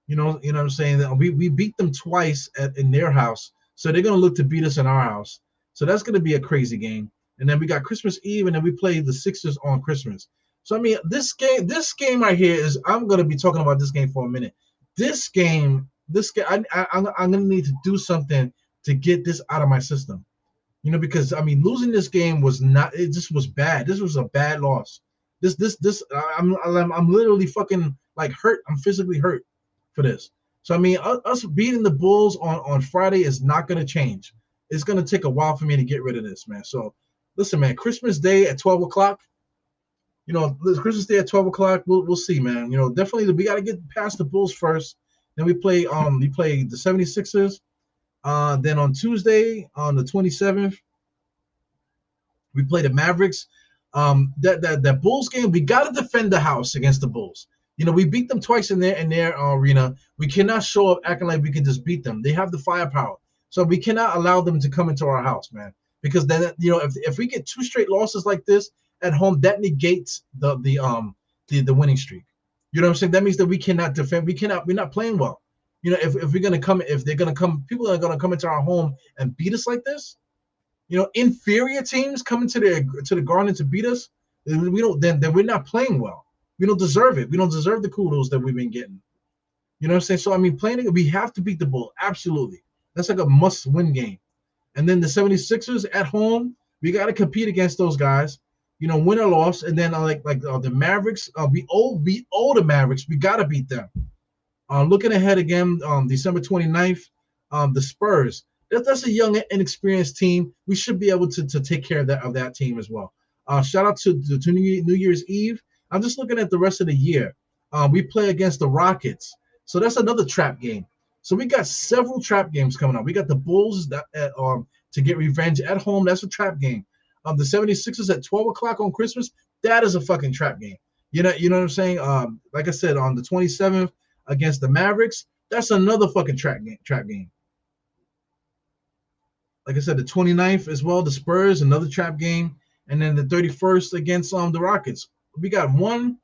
You know what I'm saying? That we beat them twice in their house, so they're gonna look to beat us in our house. So that's gonna be a crazy game. And then we got Christmas Eve, and then we play the Sixers on Christmas. So I mean, this game right here is. I'm gonna be talking about this game for a minute. This game, I'm gonna need to do something to get this out of my system. Because I mean, losing this game was not. It just was bad. This was a bad loss. I'm literally fucking like hurt. I'm physically hurt for this. So I mean, us beating the Bulls on Friday is not gonna change. It's gonna take a while for me to get rid of this, man. So listen, man. Christmas Day at 12 o'clock. Christmas Day at 12 o'clock. We'll see, man. Definitely we got to get past the Bulls first. Then we play the 76ers. Then on Tuesday, on the 27th, we play the Mavericks. That Bulls game, we got to defend the house against the Bulls. We beat them twice in their arena. We cannot show up acting like we can just beat them. They have the firepower, so we cannot allow them to come into our house, man. Because then if we get two straight losses like this at home, that negates the winning streak. You know what I'm saying? That means that we cannot defend. We're not playing well. If they're gonna come, people are gonna come into our home and beat us like this. Inferior teams coming to the Garden to beat us. Then we're not playing well. We don't deserve it. We don't deserve the kudos that we've been getting. You know what I'm saying? So we have to beat the Bulls. Absolutely. That's like a must-win game. And then the 76ers at home, we got to compete against those guys. Win or loss. And then the Mavericks, we owe the Mavericks. We got to beat them. Looking ahead again, December 29th, the Spurs. That's a young, inexperienced team. We should be able to take care of that team as well. Shout out to New Year's Eve. I'm just looking at the rest of the year. We play against the Rockets. So that's another trap game. So we got several trap games coming up. We got the Bulls to get revenge at home. That's a trap game. The 76ers at 12 o'clock on Christmas. That is a fucking trap game. You know what I'm saying? Like I said, on the 27th against the Mavericks, that's another fucking trap game. Like I said, the 29th as well, the Spurs, another trap game. And then the 31st against the Rockets. We got 5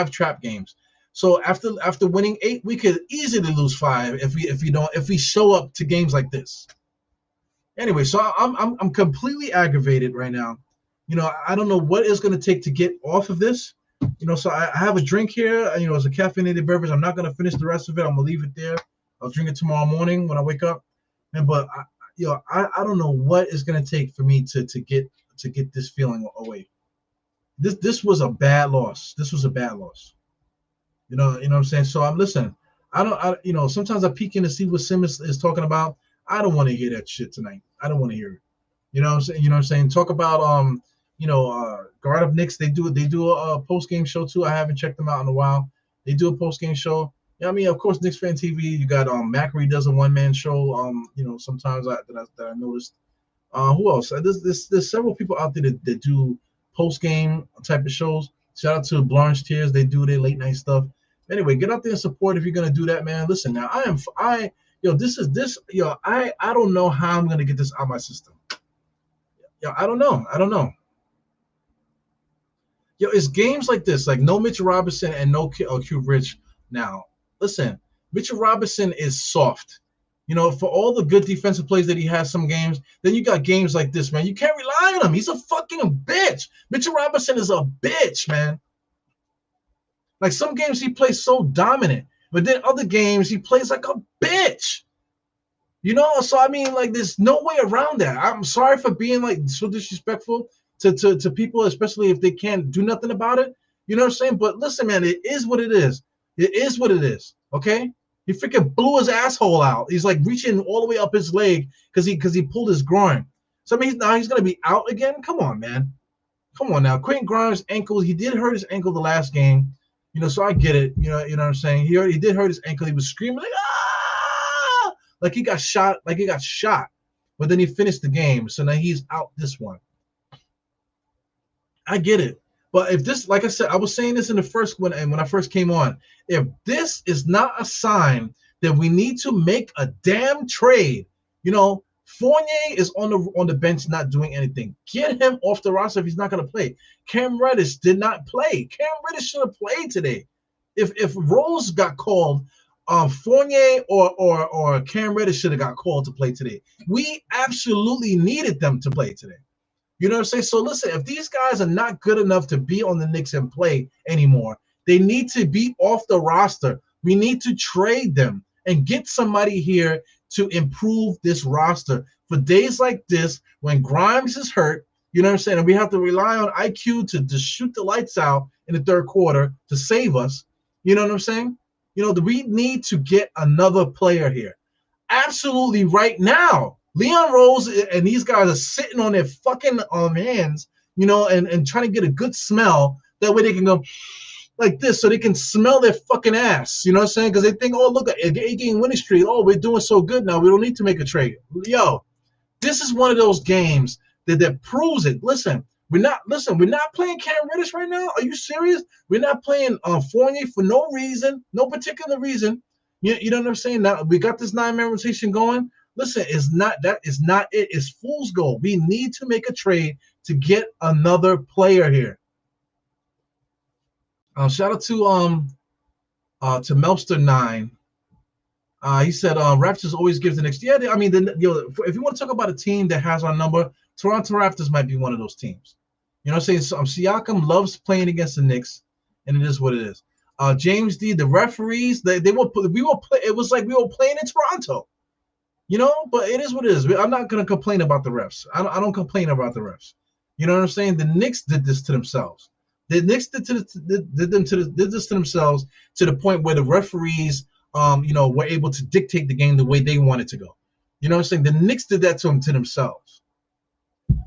trap games. So after winning 8, we could easily lose 5 if we show up to games like this. Anyway, so I'm completely aggravated right now. I don't know what it's going to take to get off of this. So I have a drink here. It's a caffeinated beverage. I'm not going to finish the rest of it. I'm going to leave it there. I'll drink it tomorrow morning when I wake up. But I don't know what it's going to take for me to get this feeling away. This was a bad loss. This was a bad loss. You know what I'm saying? So I'm listening. Sometimes I peek in to see what Simmons is talking about. I don't want to hear that shit tonight. I don't want to hear it. You know what I'm saying? Talk about Guard of Knicks. They do a post game show too. I haven't checked them out in a while. They do a post game show. Yeah, of course, Knicks Fan TV. You got Macri does a one man show. Sometimes that I noticed. Who else? There's several people out there that do post game type of shows. Shout out to Blanche Tears. They do their late night stuff. Anyway, get out there and support if you're gonna do that, man. Listen, now I don't know how I'm gonna get this out of my system. I don't know. It's games like this, like no Mitchell Robinson and no Q Rich now. Listen, Mitchell Robinson is soft. For all the good defensive plays that he has some games, then you got games like this, man. You can't rely on him. He's a fucking bitch. Mitchell Robinson is a bitch, man. Like some games he plays so dominant, but then other games he plays like a bitch. So there's no way around that. I'm sorry for being so disrespectful to people, especially if they can't do nothing about it. You know what I'm saying? But listen, man, it is what it is. It is what it is. Okay? He freaking blew his asshole out. He's reaching all the way up his leg because he pulled his groin. So he's gonna be out again. Come on, man. Come on now. Quentin Grimes' ankle. He did hurt his ankle the last game. So I get it. You know what I'm saying? He did hurt his ankle. He was screaming ah! Like he got shot. But then he finished the game. So now he's out this one. I get it. But if this, like I said, I was saying this in the first one, and when I first came on, if this is not a sign that we need to make a damn trade, Fournier is on the bench not doing anything. Get him off the roster if he's not going to play. Cam Reddish did not play. Cam Reddish should have played today. If Rose got called, Fournier or Cam Reddish should have got called to play today. We absolutely needed them to play today. You know what I'm saying? So listen, if these guys are not good enough to be on the Knicks and play anymore, they need to be off the roster. We need to trade them and get somebody here to improve this roster for days like this when Grimes is hurt. You know what I'm saying? And we have to rely on IQ to shoot the lights out in the third quarter to save us. You know what I'm saying? We need to get another player here. Absolutely right now. Leon Rose and these guys are sitting on their fucking hands and trying to get a good smell. That way they can go like this so they can smell their fucking ass. You know what I'm saying? Because they think, oh, look, a 8-game winning streak. Oh, we're doing so good now. We don't need to make a trade. Yo, this is one of those games that proves it. We're not playing Cam Reddish right now. Are you serious? We're not playing Fournier for no reason, no particular reason. You know what I'm saying? Now we got this 9-man rotation going. Listen, is not it. It's fool's gold. We need to make a trade to get another player here. Shout out to Melster9. He said Raptors always gives the Knicks. Yeah, I mean, if you want to talk about a team that has our number, Toronto Raptors might be one of those teams. You know what I'm saying? So, Siakam loves playing against the Knicks, and it is what it is. James D, the referees, we were play. It was like we were playing in Toronto. But it is what it is. I'm not gonna complain about the refs. I don't complain about the refs. You know what I'm saying? The Knicks did this to themselves. The Knicks did this to themselves to the point where the referees, were able to dictate the game the way they wanted to go. You know what I'm saying? The Knicks did that to themselves.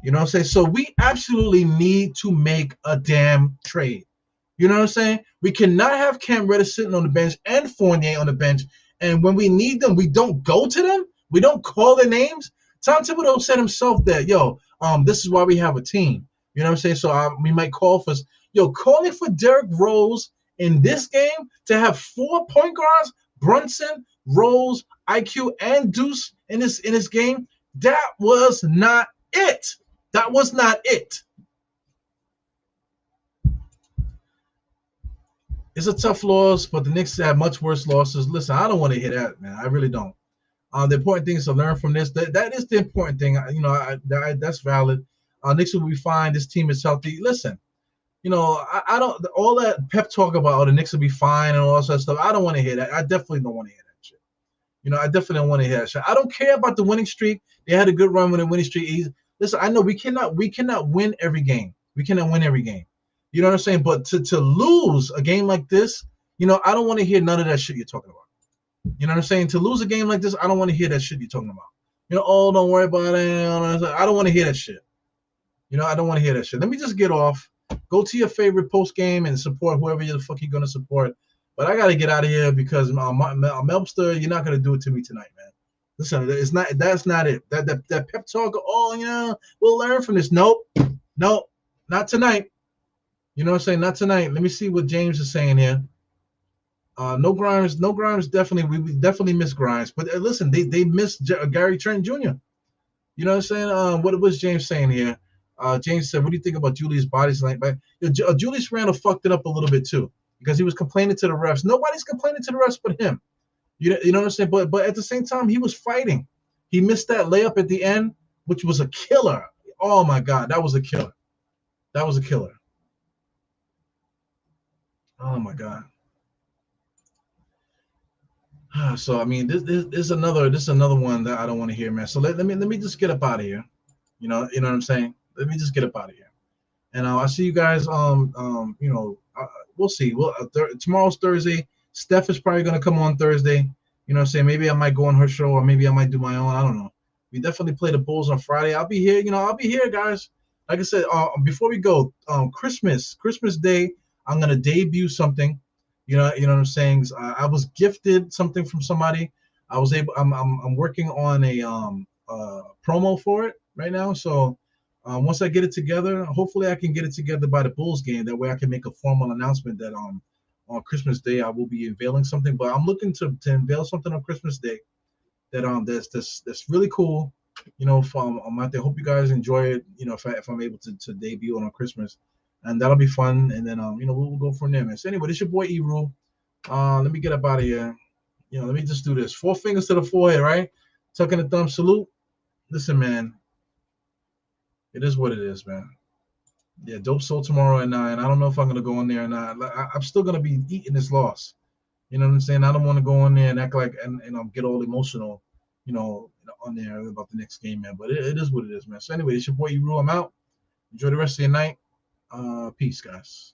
You know what I'm saying? So we absolutely need to make a damn trade. You know what I'm saying? We cannot have Cam Reddish sitting on the bench and Fournier on the bench, and when we need them, we don't go to them. We don't call their names. Tom Thibodeau said himself that, this is why we have a team. You know what I'm saying? So we might call for, calling for Derrick Rose in this game to have 4 point guards, Brunson, Rose, IQ, and Deuce in this game. That was not it. That was not it. It's a tough loss, but the Knicks have much worse losses. Listen, I don't want to hear that, man. I really don't. The important thing is to learn from this. That is the important thing. That's valid. Knicks will be fine. This team is healthy. Listen, I don't all that pep talk about the Knicks will be fine and all that stuff. I don't want to hear that. I definitely don't want to hear that shit. I definitely don't want to hear that shit. I don't care about the winning streak. They had a good run with a winning streak. Listen, I know we cannot win every game. We cannot win every game. You know what I'm saying? But to lose a game like this, I don't want to hear none of that shit you're talking about. You know what I'm saying? To lose a game like this, I don't want to hear that shit you're talking about. Don't worry about it. I don't want to hear that shit. I don't want to hear that shit. Let me just get off. Go to your favorite post game and support whoever the fuck you're gonna support. But I gotta get out of here because Melpster, you're not gonna do it to me tonight, man. Listen, that's not it. That pep talk. We'll learn from this. Nope, not tonight. You know what I'm saying? Not tonight. Let me see what James is saying here. No Grimes. Definitely, we definitely miss Grimes. But listen, they missed Gary Trent Jr. You know what I'm saying? What was James saying here? James said, "What do you think about Julius' body slang?" But Julius Randle fucked it up a little bit too because he was complaining to the refs. Nobody's complaining to the refs but him. You know what I'm saying? But at the same time, he was fighting. He missed that layup at the end, which was a killer. Oh my God, that was a killer. That was a killer. Oh my God. So I mean, this is another one that I don't want to hear, man. So let me just get up out of here. You know what I'm saying? Let me just get up out of here. And I'll see you guys. We'll see. Tomorrow's Thursday. Steph is probably gonna come on Thursday. You know what I'm saying? Maybe I might go on her show, or maybe I might do my own. I don't know. We definitely play the Bulls on Friday. I'll be here. I'll be here, guys. Like I said, before we go, Christmas Day, I'm gonna debut something. You know what I'm saying? I was gifted something from somebody. I'm working on a promo for it right now. So once I get it together, hopefully I can get it together by the Bulls game. That way I can make a formal announcement that on Christmas Day I will be unveiling something. But I'm looking to unveil something on Christmas Day that's really cool. I'm out there. Hope you guys enjoy it. If I'm able to debut on Christmas, and that'll be fun. And then we'll go from there, man. So anyway, this is your boy E-Rule. Let me get up out of here. Let me just do this. 4 fingers to the forehead, right? Tucking the thumb salute. Listen, man. It is what it is, man. Yeah, Dope Soul tomorrow at 9. I don't know if I'm gonna go in there or not. I'm still gonna be eating this loss. You know what I'm saying? I don't want to go in there and act like and get all emotional, on there about the next game, man. But it is what it is, man. So anyway, it's your boy E-Rule. I'm out. Enjoy the rest of your night. Peace, guys.